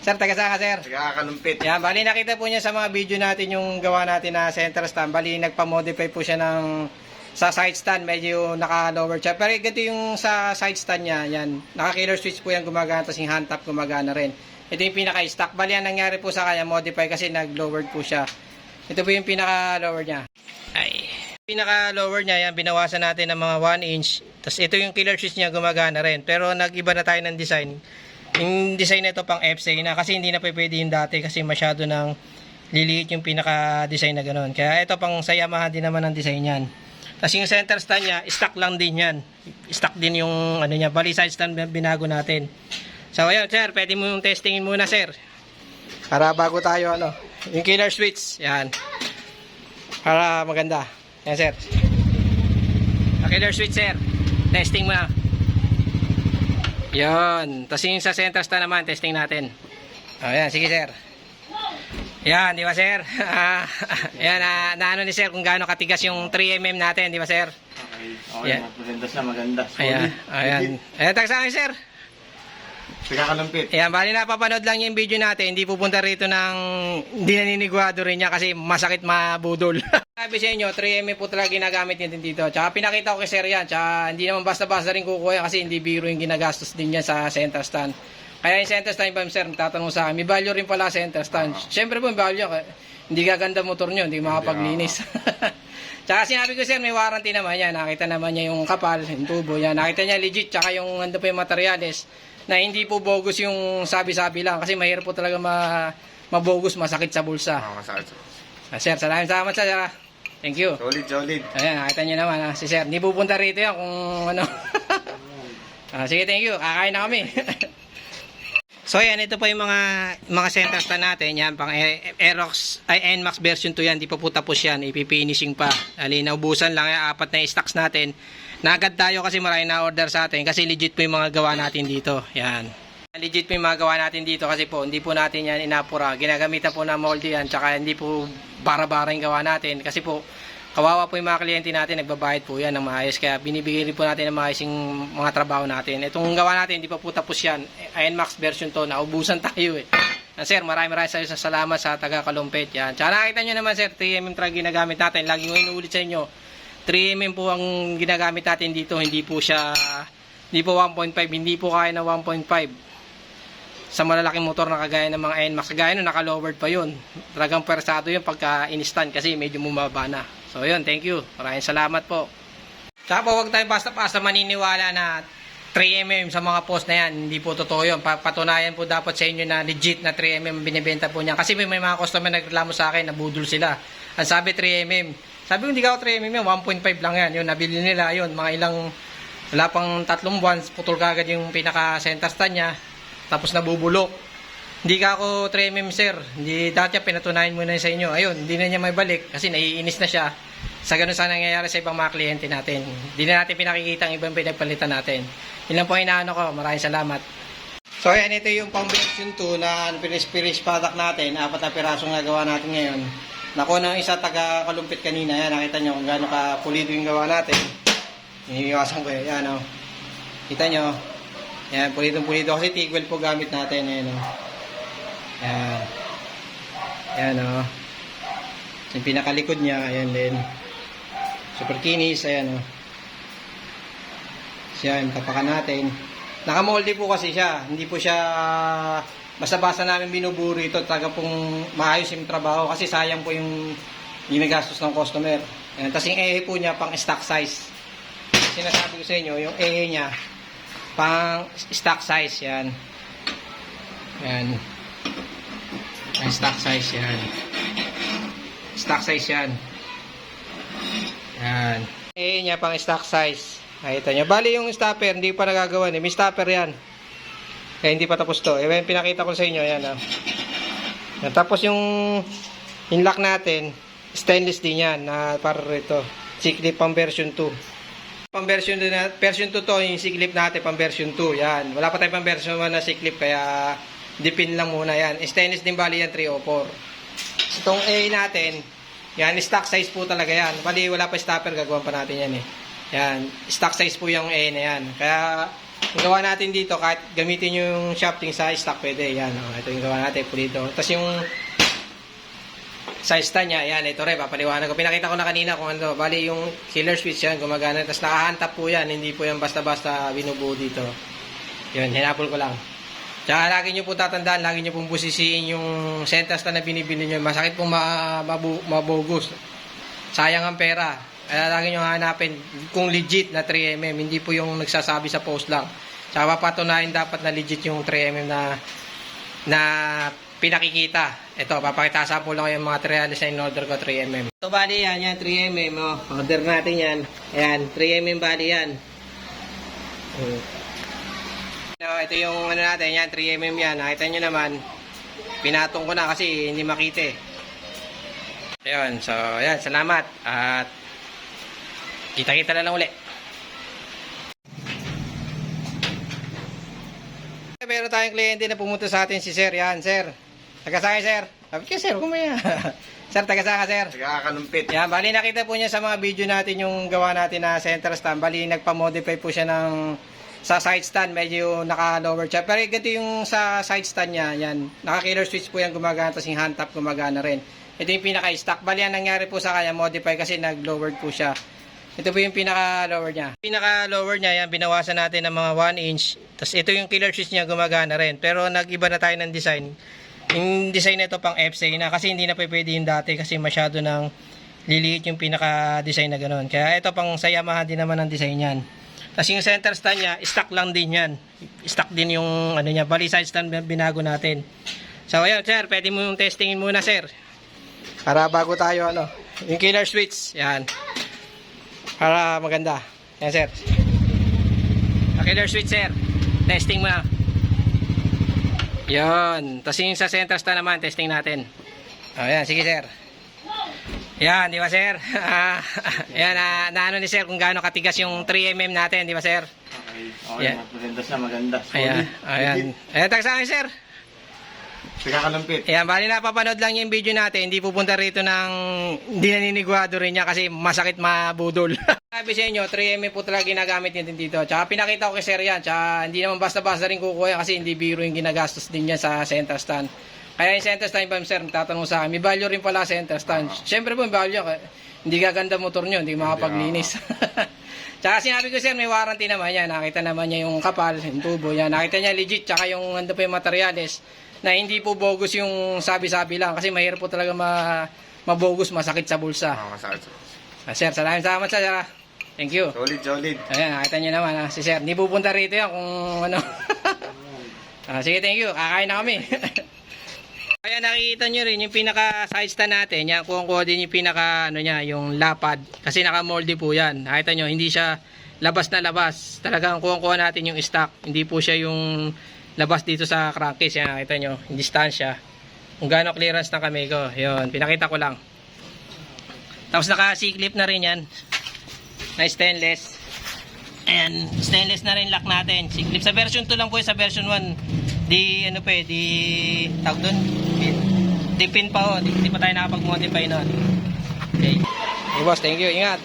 Sir, taga-saka, sir. Taga-kalumpit. Yan, bali nakita po niya sa mga video natin yung gawa natin na center stand. Bali nagpa-modify po siya ng sa side stand, medyo naka-lower siya. Pero ganito yung sa side stand niya, yan. Naka-killer switch po yan gumagana, tapos yung hand tap gumagana rin. Ito yung pinaka-stock. Bali ang nangyari po sa kanya, modify kasi nag-lowered po siya. Ito po yung pinaka-lower niya. Ay. Pinaka-lower niya, yan, binawasan natin ng mga 1 inch. Tapos ito yung killer switch niya gumagana rin. Pero nag-iba na tayo ng design. Yung design nito pang FCA na kasi hindi na pwede yung dati kasi masyado nang liliit yung pinaka-design na ganoon. Kaya ito pang sa Yamaha din naman ang design niyan. Tapos yung center stand niya, stock lang din yan. Stock din yung ano niya. Bali side stand binago natin. So ayun sir, pwede mo yung testingin muna sir. Para bago tayo ano, yung killer switch, yan. Para maganda. Yan sir. Killer switch sir. Testing mo na. Yan. Tapos yung sa center stand naman, testing natin. Ayan, sige sir. Yan, di ba sir? Yan, naano ni sir kung gaano katigas yung 3mm natin, di ba sir? Okay, Yeah. maganda siya, maganda. Ayan, ayan. Ayan, tag sa akin sir. Taga-kalumpit. Ayan, bali napapanood lang yung video natin. Hindi pupunta rito ng hindi naninigurado rin niya kasi masakit mabudol. Sabi sa inyo, 3mm po talaga ginagamit niya dito. Tsaka pinakita ko kay sir yan. Tsaka hindi naman basta-basta rin kukuha yan kasi hindi biro yung ginagastos din yan sa center stand. Kaya yung center stand ba sir, tatanong sa akin, may value rin pala center stand. Siyempre po may value. Hindi gaganda motor nyo, hindi makapaglinis. Tsaka sinabi ko sir, may warranty naman yan. Nakita naman niya yung kapal, yung tubo yan. Nakita niya legit. Tsaka yung ando po yung materials na hindi po bogus yung sabi-sabi lang. Kasi mahirap po talaga mabogus, masakit sa bulsa. Masakit. Sir, salamat sir. Thank you. Solid, solid. Ayan, nakita niyo naman si sir. Hindi pupunta rito yan kung ano. Sige, thank you. Kakain na kami. So yan, ito po yung mga center stand natin. Yan, pang Aerox, ay NMAX version 2 yan. Di pa po tapos yan. Ipifinishing pa. Ali, naubusan lang yan. 4 na stocks natin. Nagad tayo kasi marami na order sa atin. Kasi legit po yung mga gawa natin dito. Yan. Legit po yung mga gawa natin dito kasi po hindi po natin yan inapura. Ginagamitan po na moldy yan. Tsaka hindi po bara-bara yung gawa natin. Kasi po, kawawa po yung mga kliyente natin, nagbabayad po yan ng maayos. Kaya binibigay rin po natin ng maayos yung mga trabaho natin. Itong gawa natin, hindi pa po tapos yan. NMAX version to, naubusan tayo eh. Sir, maraming salamat sa taga-Kalumpit. Yan. Tsaka nakita nyo naman sir, 3mm talaga ginagamit natin. Lagi ko inuulit sa inyo, 3mm po ang ginagamit natin dito. Hindi po 1.5, hindi po kaya na 1.5. Sa malalaking motor na kagaya ng mga NMAX. Kagaya nun, naka-lowered pa yun. Talagang persado yun pagka in-stand kasi medyo bumaba na. So yun, thank you. Maraming salamat po. Tsaka po, huwag tayo basta-basta maniniwala na 3mm sa mga post na yan. Hindi po totoo yun. Patunayan po dapat sa inyo na legit na 3mm binibenta po niya. Kasi may mga customer nagreklamo sa akin, nabudol sila. Ang sabi 3mm. Sabi ko, hindi ka 3mm yan, 1.5 lang yan. Yun, nabili nila yun. Mga ilang, wala pang 3 buwan, putol kagad yung pinaka-center stand niya. Tapos nabubulok. Hindi ka ako 3mm sir. Hindi dati pinatunayan mo na sa inyo. Ayun, hindi na niya may balik kasi naiinis na siya. sa ganun sa nangyayari sa ibang mga kliyente natin. Hindi na natin pinakikita ang ibang pinagpalitan natin. Yun lang po ang inaano ko. Maraming salamat. So ayan, ito yung pang version 2 na finish product natin. 4 na pirasong nagawa natin ngayon. Nakuha ng isa taga kalumpit kanina. Ayan, nakita nyo kung gaano ka pulido yung gawa natin. Iniiwasan ko eh. Ayan o. Kita nyo. Ayan, pulidong-pulido kasi tigwell po gamit natin. Ayan o. Ayan. Ayan o. Yung pinakalikod niya. Ayan din. Super kinis. Ayan o. Ayan, tapakan natin. Nakamolde po kasi siya. Hindi po siya basta-basta namin binuburo ito. Taga pong maayos yung trabaho kasi sayang po yung ginagastos ng customer. Ayan. Tapos yung ehe po niya pang stock size. Sinasabi ko sa inyo, yung ehe niya pang stock size. Yan. Yan. Ang stock size yan. Stock size yan. Yan. Ehe niya pang stock size. Nakita nyo. Bali yung stopper, hindi pa nagagawa. May stopper yan. Kaya hindi pa tapos to. Yung pinakita ko sa inyo. Yan. Yan. Tapos yung lock natin, stainless din yan. Na para rito. C-clip pang version 2. Pang version 2 to yung C-clip natin pang version 2. Yan. Wala pa tayong pang version 1 na C-clip. Kaya dipin lang muna yan. Stainless din bali yan 304. Itong A natin, yan. Stock size po talaga yan. Bali wala pa stopper. Gagawan pa natin yan eh. Yan, stock size po yung A na yan. Kaya, yung gawa natin dito, kahit gamitin yung shafting sa stock, pwede. Yan, ito yung gawa natin po dito. Tapos yung size stand niya, yan, ito rin, papaliwanag ko. Pinakita ko na kanina kung ano, bali yung killer switch yan, gumagana. Tapos nakahantap po yan, hindi po yung basta-basta binubuo dito. Yun, hinapol ko lang. Tsaka lagi nyo po tatandaan, lagi nyo pong busisiin yung center stand na binibili nyo. Masakit pong mabogus. Sayang ang pera. Kaya lagi nyo hanapin kung legit na 3mm, hindi po yung nagsasabi sa post lang. Tsaka papatunayan dapat na legit yung 3mm na pinakikita. Ito, papakita sa po lang yung mga trials na in-order ko 3mm. Ito bali yan 3mm. Oh. Order natin yan. Ayan, 3mm bali yan. Ito yung ano natin, yan 3mm yan. Nakita nyo naman, pinatong ko na kasi hindi makita eh. Ayun, so ayan, salamat. At kita-kita na lang uli. Meron tayong kliyente na pumunta sa atin si Sir. Yan, Sir. Taga-saka, Sir. Sabi ko, Sir, kumaya. Sir, taga-saka, Sir. Taga-kalumpit. Yan, bali nakita po niya sa mga video natin yung gawa natin na center stand. Bali, nagpa-modify po siya ng sa side stand. Medyo naka-lower siya. Pero ganito yung sa side stand niya. Yan, naka-killer switch po yan gumagana. Tapos yung hand tap gumagana rin. Ito yung pinaka-stock. Bali, ang nangyari po sa kanya, modify kasi nag-lowered po siya. Ito po yung pinaka-lower niya. Pinaka-lower niya, yan, binawasan natin ng mga 1 inch. Tapos ito yung killer switch niya, gumagana rin. Pero nag-iba na tayo ng design. Yung design nito pang FCA na kasi hindi na pwede yung dati kasi masyado nang liliit yung pinaka-design na gano'n. Kaya ito pang sa Yamaha din naman ang design yan. Tapos yung center stand niya, stock lang din yan. Stock din yung ano niya. Bali side stand binago natin. So ayan, Sir, pwede mo yung testingin muna, Sir. Para bago tayo ano. Yung killer switch, yan. Para maganda. Yan, Sir. Killer switch, Sir. Testing mo na. Yan. Tapos yung sa center stand naman, testing natin. O, yan. Sige, Sir. Yan, di ba, Sir? Yan, na ano ni Sir kung gaano katigas yung 3mm natin, di ba, Sir? Okay. Okay, Yeah. maganda siya, maganda. Ayan. Ayan. Ayan, taga sa akin, Sir. Taga-kalumpit. Ayan, bali napapanood lang yung video natin. Hindi pupunta rito ng hindi naninigurado rin niya kasi masakit mabudol. Sabi sa inyo, 3M po talaga ginagamit niya din dito. Tsaka pinakita ko kay Sir yan. Tsaka hindi naman basta-basta rin kukuha yan kasi hindi biro yung ginagastos din niya sa center stand. Kaya yung center stand pa, Sir, tatanong sa akin, may value rin pala center stand. Siyempre po, may value. Hindi gaganda motor nyo, hindi makapaglinis. Tsaka sinabi ko, Sir, may warranty naman yan. Nakita naman niya yung kapal, yung tubo yan. Nakita niya legit. Tsaka yung ando pa yung materials na hindi po bogus yung sabi-sabi lang kasi mahirap po talaga mabogus, masakit sa bulsa. Masakit. Sir, salamat Sir. Thank you. Solid. Ayan, nakita niyo naman si Sir. Hindi pupunta rito yan kung ano. Sige, thank you. Kakain na kami. Kaya nakikita nyo rin yung pinaka side stand natin. Yan, kuha din yung pinaka ano niya, yung lapad. Kasi naka-moldy po yan. Nakita nyo, hindi siya labas na labas. Talagang kuha natin yung stock. Hindi po siya yung labas dito sa crankcase. Yan, nakita nyo, yung distansya. Kung gaano clearance ng kamay ko. Yun, pinakita ko lang. Tapos naka-C-clip na rin yan. Na stainless. Ayan, stainless na rin lock natin. C-clip. Sa version 2 lang po sa version 1. Di, ano pa eh, di, tawag doon? Di pin pa ho. Di pa tayo nakapag-modify nun. Okay. Hey boss, thank you. Ingat.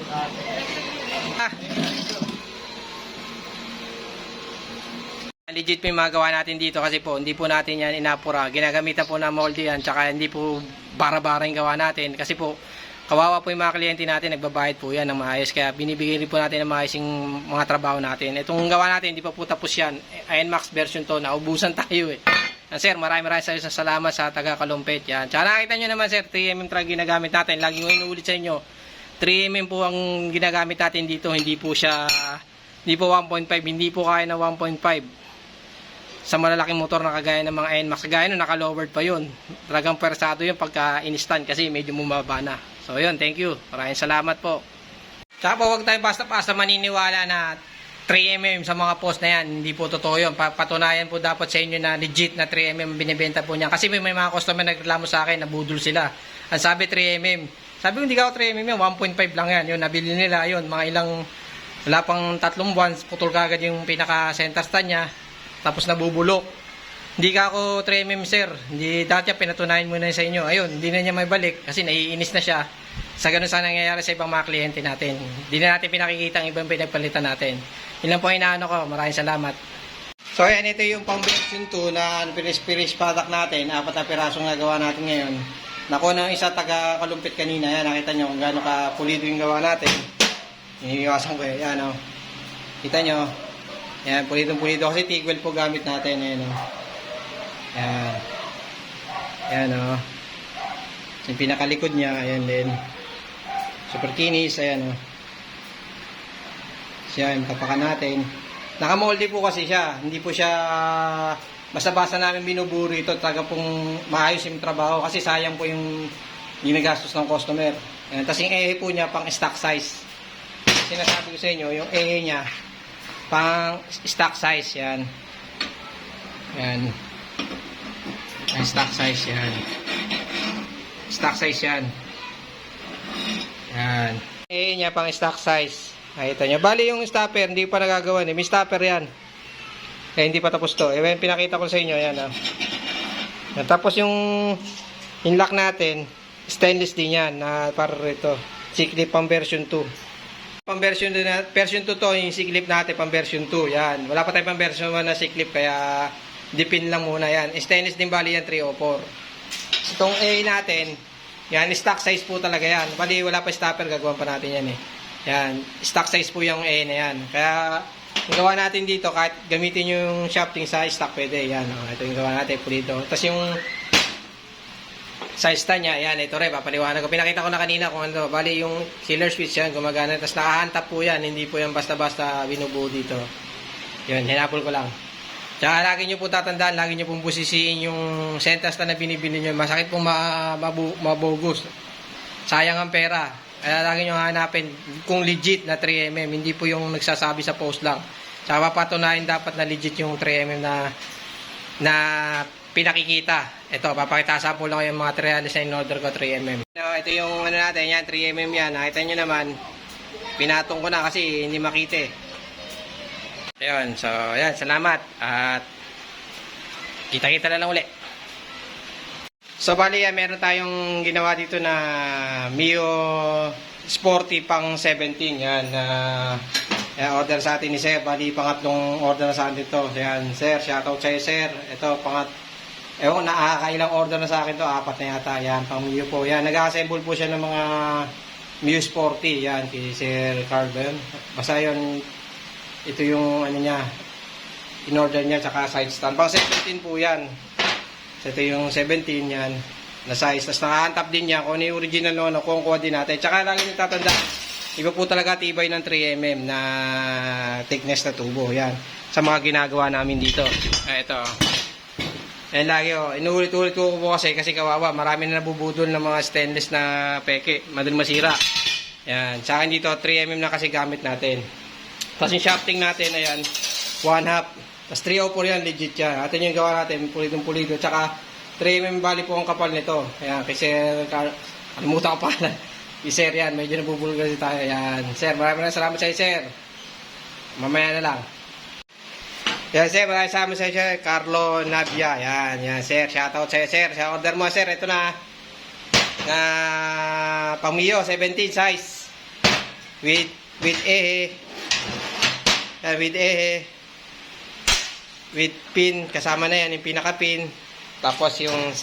Legit po yung magawa natin dito kasi po hindi po natin yan inapura. Ginagamitan po na moldy yan, tsaka hindi po bara-bara yung gawa natin kasi po kawawa po yung mga kliyente natin, nagbabayad po yan ng maayos, kaya binibigyan rin po natin ng maayos yung mga trabaho natin. Itong gawa natin hindi pa po tapos yan. NMAX version to, naubusan tayo eh. Sir, maraming salamat sa taga Kalumpit yan. Tsaka nakita nyo naman sir, 3mm truck ginagamit natin. Lagi ko inuulit sa inyo, 3mm po ang ginagamit natin dito, hindi po 1.5, hindi po kaya na 1.5 sa malalaking motor na kagaya ng mga NMAX. Kagaya nun, naka-lowered pa yun. Talagang persado yun pagka in-stand kasi medyo bumaba na. So yun, thank you. Maraming salamat po. Tsaka po, huwag tayo basta-basta maniniwala na 3mm sa mga post na yan. Hindi po totoo yun. Patunayan po dapat sa inyo na legit na 3mm binibenta po niya. Kasi may mga customer nagreklamo sa akin, nabudol sila. Ang sabi 3mm. Sabi ko, hindi ka 3mm yan, 1.5 lang yan. Yun, nabili nila yun. Mga ilang, wala pang 3 buwan, putol kagad yung pinaka-center stand niya. Tapos nabubulok. Hindi ka ako 3mm sir. Hindi, dati pinatunayan mo na sa inyo. Ayun, hindi na niya may balik kasi naiinis na siya. Sa ganun sana nangyayari sa ibang mga kliyente natin. Hindi na natin pinakikita ang ibang pinagpalitan natin. Yun lang po ang inaano ko. Maraming salamat. So ayan, ito yung pang version 2 na unfinished product natin. 4 na pirasong nagawa natin ngayon. Nakuha ng isa taga Kalumpit kanina. Ayan, nakita nyo kung gaano ka pulido yung gawa natin. Iniiwasan ko eh. Ayan o. Kita nyo. Ayan, pulitong-pulito kasi tigwell po gamit natin. Ayan o. Ayan. Ayan o. Yung pinakalikod niya, ayan din. Super kinis, ayan o. Siya, yung tapakan natin. Nakamoldy po kasi siya. Hindi po siya basta-basta namin binuburi ito. Taga pong maayos yung trabaho kasi sayang po yung ginagastos ng customer. Ayan. Tapos yung ehe po niya pang stock size. Sinasabi ko sa inyo, yung ehe niya pang stock size yan. Yan. Ang stock size yan. Stock size yan. Yan. Eh niya pang stock size. Nakita nyo. Bali yung stopper, hindi pa nagagawa. May stopper yan. Kaya hindi pa tapos to. Yung pinakita ko sa inyo. Yan. Yan. Tapos yung lock natin, stainless din yan. Na para rito. C-clip pang version 2. Pang version 2 to, yung C-clip natin pang version 2. Yan. Wala pa tayong pang version 1 na C-clip kaya dipin lang muna yan. Stainless din bali yan 304. Itong A natin, yan stock size po talaga yan. Bali wala pa stopper, gagawin pa natin yan eh. Yan, stock size po yung A na yan. Kaya yung gawa natin dito, kahit gamitin yung shafting sa stock pwede. Yan, ito yung gawa natin po dito. Tapos yung size stand niya, yan, ito rin, papaliwanag ko. Pinakita ko na kanina kung ano, bali yung killer switch yan, gumagana. Tapos nakahantap po yan, hindi po yan basta-basta binubuo dito. Yun, hinapol ko lang. Tsaka lagi nyo po tatandaan, lagi nyo pong busisiin yung center stand na binibili nyo. Masakit pong mabogus. Sayang ang pera. Kaya lagi nyo hanapin kung legit na 3mm, hindi po yung nagsasabi sa post lang. Tsaka papatunayan dapat na legit yung 3mm na pinakikita. Ito, papakita sa po lang yung mga trials na in-order ko 3mm. Ito yung ano natin, yan, 3mm yan. Nakita nyo naman, pinatong ko na kasi hindi makita eh. Ayun, so, ayan, salamat. At kita-kita na lang uli. So, bali, meron tayong ginawa dito na Mio Sporty pang 17. Yan, order sa atin ni Sir. Bali, pangatlong order na sa atin dito. Yan, Sir, shoutout sa'yo, Sir. Ito, ewan, nakakailang order na sa akin to, 4 na yata. Yan, pang Mio po. Yan, nag-assemble po siya ng mga Mio Sporty. Yan, kay Sir Carl ba yun? Basta yun, ito yung ano niya, in-order niya, tsaka side stand. Pang 17 po yan. So, ito yung 17 yan, na size. Tapos nakahantap din niya kung ano yung original no, kukuha din natin. Tsaka lagi nyo tatanda, iba po talaga tibay ng 3mm na thickness na tubo. Yan, sa mga ginagawa namin dito. Ito. Yan lagi inuulit-ulit ko po kasi kawawa. Marami na nabubudol ng mga stainless na peke. Madaling masira. Yan. Sa akin dito, 3mm na kasi gamit natin. Tapos yung shafting natin, ayan, 1/2. Tapos 304 yan, legit yan. Atin yung gawa natin, pulitong-pulido. Tsaka 3mm bali po ang kapal nito. Ayan, kasi kalimutan ko pa. Sir yan, medyo nabubulol kasi tayo. Yan. Sir, maraming salamat sa iyo, sir. Mamaya na lang. Yan, sir, maraming salamat sa iyo, sir. Carlo Navia. Yan, sir. Shoutout sa iyo, sir. Sa order mo, sir. Ito na. Pangmio, 17 size. With ehe. With ehe. With pin. Kasama na yan, yung pinaka-pin. Tapos yung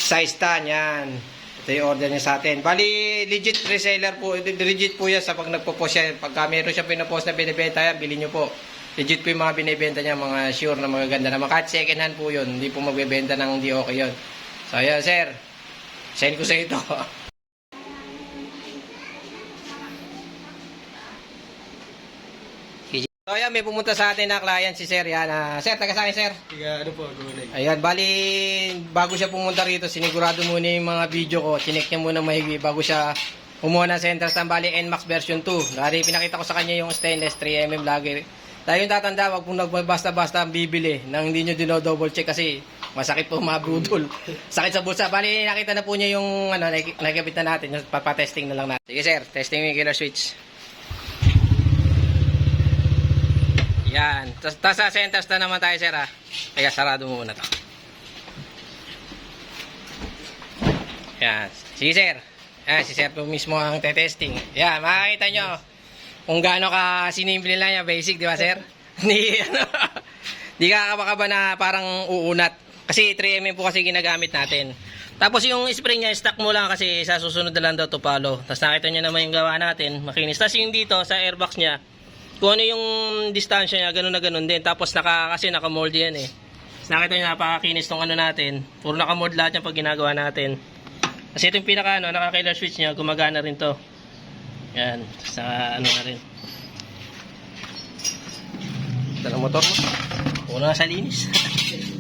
size stand, yan. Ito yung order niya sa atin. Bali, legit reseller po. Legit po yan sa pag nagpo-post siya. Pagka meron siya pinapost na binibenta yan, bilhin nyo po. Legit po yung mga binibenta niya, mga sure na magaganda naman. Kahit second hand po yun. Hindi po magbebenta ng hindi okay yun. So, ayan, sir. Send ko sa ito. So, ayan, may pumunta sa atin na client si sir. Yan. Sir, taga sa akin, sir. Ano po, gulay. Ayan, bali, bago siya pumunta rito, sinigurado muna yung mga video ko. Chinek niya muna mahigi bago siya kumuha ng center stand. Bali, NMAX version 2. Dari, pinakita ko sa kanya yung stainless 3mm lagi. Dahil yung tatanda, wag pong nagbasta-basta ang bibili nang hindi nyo dino-double check kasi masakit po mabudol. Sakit sa bulsa. Bali, nakita na po niya yung nakikabit na natin. Papatesting na lang natin. Sige sir, testing mo yung killer switch. Yan. Tapos sa center stand naman tayo, sir, ha. Teka, sarado mo muna to. Yan. Sige, sir. Yan, si sir po mismo ang testing. Yan, makakita nyo kung gaano ka sinimple lang yan. Basic, di ba, sir? Di kakabakaba na parang uunat. Kasi 3mm po kasi ginagamit natin. Tapos yung spring niya, stock mo lang kasi sa susunod na lang daw to follow. Tapos nakita nyo naman yung gawa natin. Makinis. Tapos yung dito, sa airbox niya, kung ano yung distansya niya, ganun na ganun din. Tapos kasi naka-mold yan eh. Tapos nakita nyo, napakakinis tong ano natin. Puro naka-mold lahat yan pag ginagawa natin. Kasi ito yung pinaka naka-killer switch niya, gumagana rin to. Yan, sa na rin. Ito na motor mo. Una sa linis.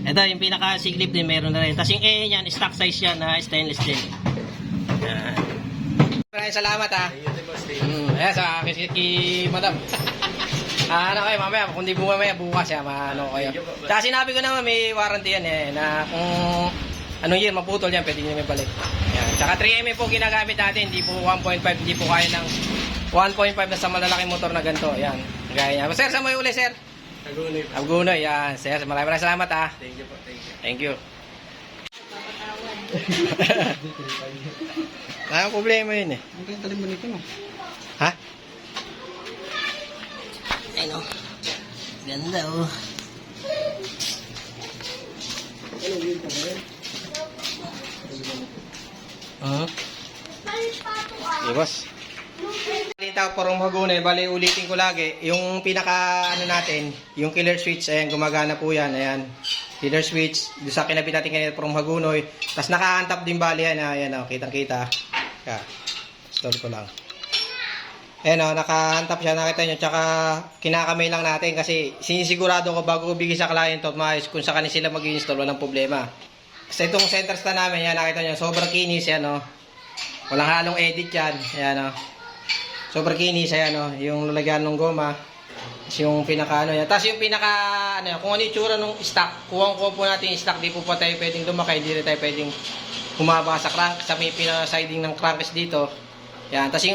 Ito yung pinaka-siglip din, meron na rin. Tapos yung E niyan, stock size yan, stainless din. Yan. Maraming salamat ha. Ayan, sa madam. Ano kayo mamaya, kung di mamaya bukas ya, maano kayo. Kasi sinabi ko naman may warranty yan eh, na kung anong year maputol yan, pwede nyo may balik. Yan. Tsaka 3mm po ginagamit natin, hindi po 1.5, hindi po kaya ng 1.5 na sa malalaking motor na ganito. Yan, gaya niya. Sir, saan mo yung uli, sir? Agunoy po. Agunoy, yan. Sir, maraming salamat ha. Thank you po, thank you. Thank you. Ang problema yun eh. Ang kaya talim mo nito no? Ha? Ayun o. Ganda o. Okay, boss. Balita ko porong magunay. Bali, ulitin ko lagi. Yung pinaka, natin, yung killer switch, ayan, gumagana po yan. Ayan. Killer switch. Doon sa kinabit natin kanina porong magunoy. Tapos naka-antap din bali yan. Ayan o, kitang-kita. Kaya, install ko lang. Ayan o, naka-antap siya. Nakita nyo. Tsaka, kinakamay lang natin kasi sinisigurado ko bago ko bigay sa client to, maayos kung sa kanila sila mag-install, walang problema. Kasi itong center stand namin, yan, nakita nyo, sobrang kinis yan o. Walang halong edit yan. Ayan o. Sobrang kinis, ayan o. Yung lalagyan ng goma. Yung pinaka yan. Tapos yung pinaka kung ano yung tsura ng stock, kuha ko po natin yung stock, di po pa tayo pwedeng lumakay, di rin tayo pwedeng humaba sa crank, sa may pinaka-siding ng crankcase dito. Yan. Tapos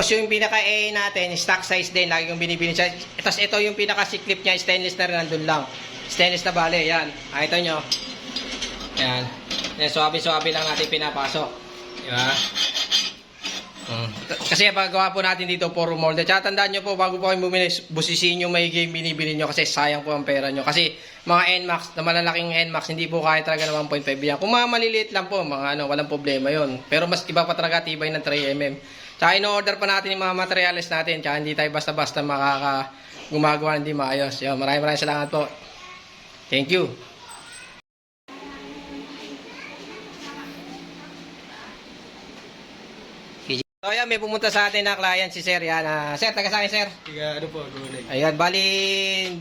yung pinaka-A natin, stock size din, lagi kong binibili siya. Tapos ito yung pinaka-C-clip niya, stainless na rin, nandun lang. Stainless na bale, yan. Ito nyo. Yan. Yan, suwabe-suwabe lang natin pinapasok. Diba? Kasi paggawa po natin dito, puro molded. Tsaka tandaan nyo po, bago po kayo bumili, busisin nyo may game binibili nyo kasi sayang po ang pera nyo. Kasi mga NMAX, na malalaking NMAX, hindi po kaya talaga ng 1.5 yan. Kung mga maliliit lang po, mga walang problema yon. Pero mas iba pa talaga tibay ng 3mm. Tsaka in-order pa natin yung mga materials natin. Tsaka hindi tayo basta-basta gumagawa hindi maayos. Yo, maraming salamat po. Thank you. So ayan, may pumunta sa atin na client si sir. Yan. Sir, taga sa akin, sir. Ano po, gulay. Ayan, bali,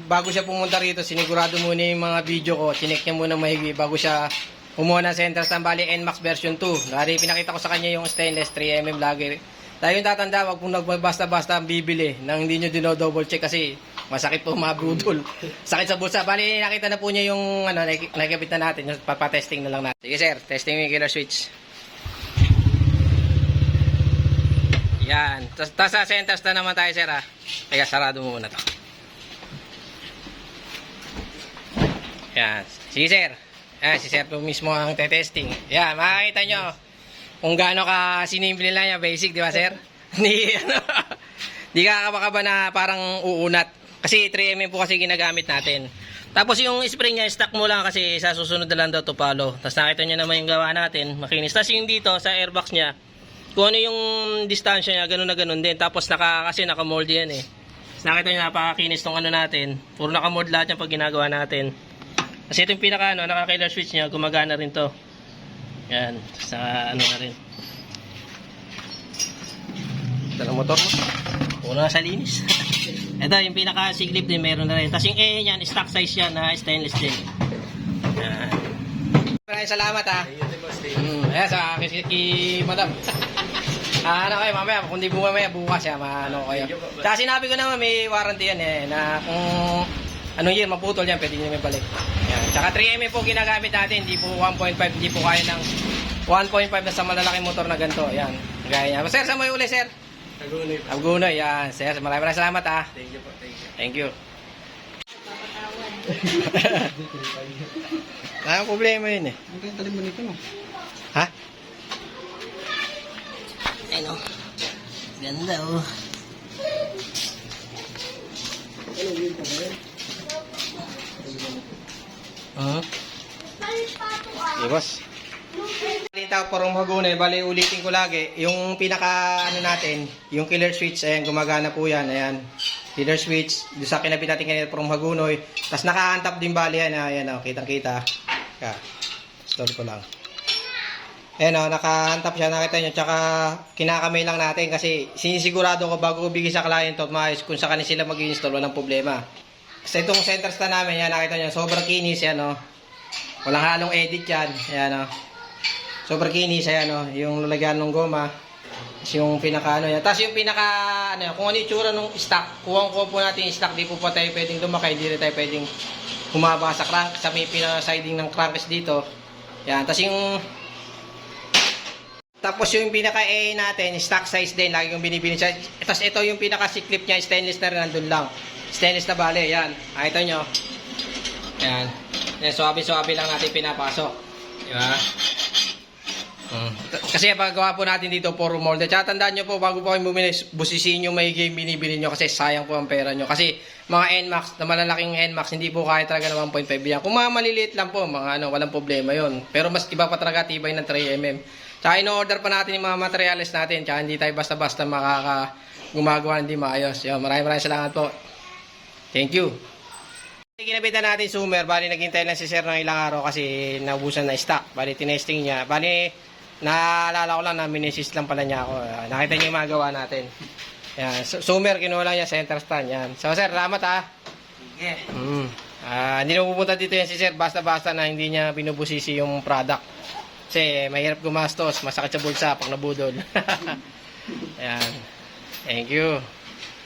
bago siya pumunta rito, sinigurado muna yung mga video ko. Chinek niya muna mahigi bago siya kumuha ng center stand. Bali, NMAX version 2. Dari, pinakita ko sa kanya yung stainless 3mm lagi. Dahil yung tatanda, wag pong nagbasta-basta ang bibili nang hindi nyo dino-double check kasi masakit po mabudol. Sakit sa bulsa. Bali, nakita na po niya yung nakikabit na natin. Papatesting na lang natin. Sige sir, testing yung killer switch. Yan. Tapos sa center stand naman tayo, sir, ha. Kaya sarado mo muna to. Yan. Sige, sir. Yan, si sir po mismo ang testing. Yan, makikita nyo kung gaano ka sinimple lang yan. Basic, di ba, sir? Di kakabakaba na parang uunat. Kasi 3mm po kasi ginagamit natin. Tapos yung spring niya, stock mo lang kasi sa susunod na lang daw to follow. Tapos nakita nyo naman yung gawa natin. Makinis. Tapos yung dito, sa airbox niya, kung ano yung distansya niya, ganun na ganun din. Tapos kasi nakamold yan eh. Tapos nakita nyo, napakakinis tong ano natin. Puro nakamold lahat yung pag ginagawa natin. Kasi ito yung pinaka naka-killer switch niya, gumagana rin to. Yan, sa ano na rin. Ito na motor mo. Una sa linis. Ito yung pinaka siglip din, meron na rin. Tapos yung E niyan, stock size yan na stainless din. Yan. Maraming salamat ha. Ayan sa madam. Ano kayo mamaya, kung di mamaya bukas ya, maano kayo. Tsaka sinabi ko naman may warranty yan eh, na kung anong year maputol yan, pwede nyo may balik. Yan. Tsaka 3mm po ginagamit natin, hindi po 1.5, hindi po kaya ng 1.5 na sa malalaking motor na ganito. Yan. Gaya niya. Sir, saan mo yung uli, sir? Agunoy. Yan. Sir, maraming salamat ha. Thank you po, thank you. Thank you. Ang problema yun eh. Ang kaya talim mo nito no? Ha? Ay no. Ganda oh. Ibas. Dito porong magunay, bali ulitin ko lagi, yung pinaka ano natin, yung killer switch, ayan gumagana po yan, ayan. Killer switch, doon sa kinabit natin kanina porong magunoy, tapos naka-antap din bali yan, ayan oh, kitang-kita. Kaya, store ko lang. Ayan o, naka-antap siya, nakita nyo, tsaka kinakamay lang natin kasi sinisigurado ko bago ko bigay sa client to, maayos kung sa kanila sila mag-install, walang problema. Kasi itong center stand namin, yan, nakita nyo, sobrang kinis yan o. Walang halong edit yan, ayan o. Sobrang kinis, ayan o, yung lalagyan ng goma. Tapos yung pinaka ano yan. Tapos yung pinaka ano yan, kung ano yung tsura ng stock, kuha po natin yung stock, di po pa tayo pwedeng lumakay, di rin tayo pwedeng humaba sa crank, sa may pinaka-siding ng crankcase dito. Yan, tapos yung pinaka-A natin, stock size din, lagi yung binibili siya. Tapos ito yung pinaka-C-clip niya, stainless na rin, nandun lang. Stainless na bale, yan. Ito nyo. Yan. Yan, suwabi-suwabi lang natin pinapasok. Diba? Kasi paggawa po natin dito, puro molded. Tsaka tandaan nyo po, bago po kayo bumili, busisiin nyo may game binibili nyo kasi sayang po ang pera nyo. Kasi mga NMAX, na malalaking NMAX, hindi po kaya talaga ng 1.5 yan. Kung mga maliliit lang po, mga ano, walang problema yon. Pero mas iba pa talaga tibay ng 3mm. Tsaka in-order pa natin yung mga materials natin. Tsaka hindi tayo basta-basta gumagawa hindi maayos. Yun, maraming salamat po. Thank you. Kinabitan natin Sumer, bali naghintay lang si sir ng ilang araw kasi naubusan na stock. Bali tinesting niya. Bali naalala ko lang na minisis lang pala niya ako. Nakita niyo yung magawa natin. Yan. Sumer, kinuha lang niya center stand. Yan. So sir, salamat ha. Sige. Hindi na pupunta dito yan si sir basta-basta na hindi niya binubusisi yung product. Kasi mahirap gumastos, masakit sa bulsa pag nabudol. Ayan. Thank you.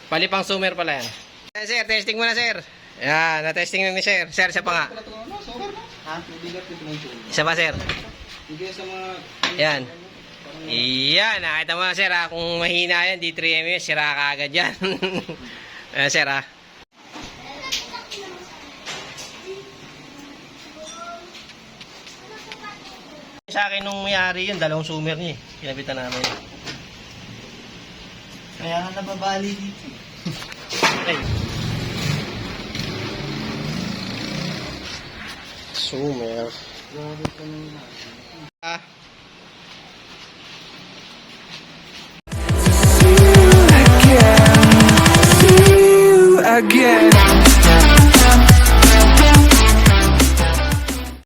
Bali pang Sumer pala yan. Ayan, sir, testing mo na sir. Ayan, na-testing na ni sir. Sir, siya pa nga. Ha? Bibigat ito ng tulo. Isa pa sir. Hindi sa mga... Yan. Iyan, nakita mo na sir ha. Kung mahina yan, di 3mm, sira ka agad yan. Ayan sir ha. Sa akin nung may-ari yun, dalawang Sumer niya eh. Kinabitan namin. Kaya nga nababali dito. Ay. Sumer. Grabe pa nung again.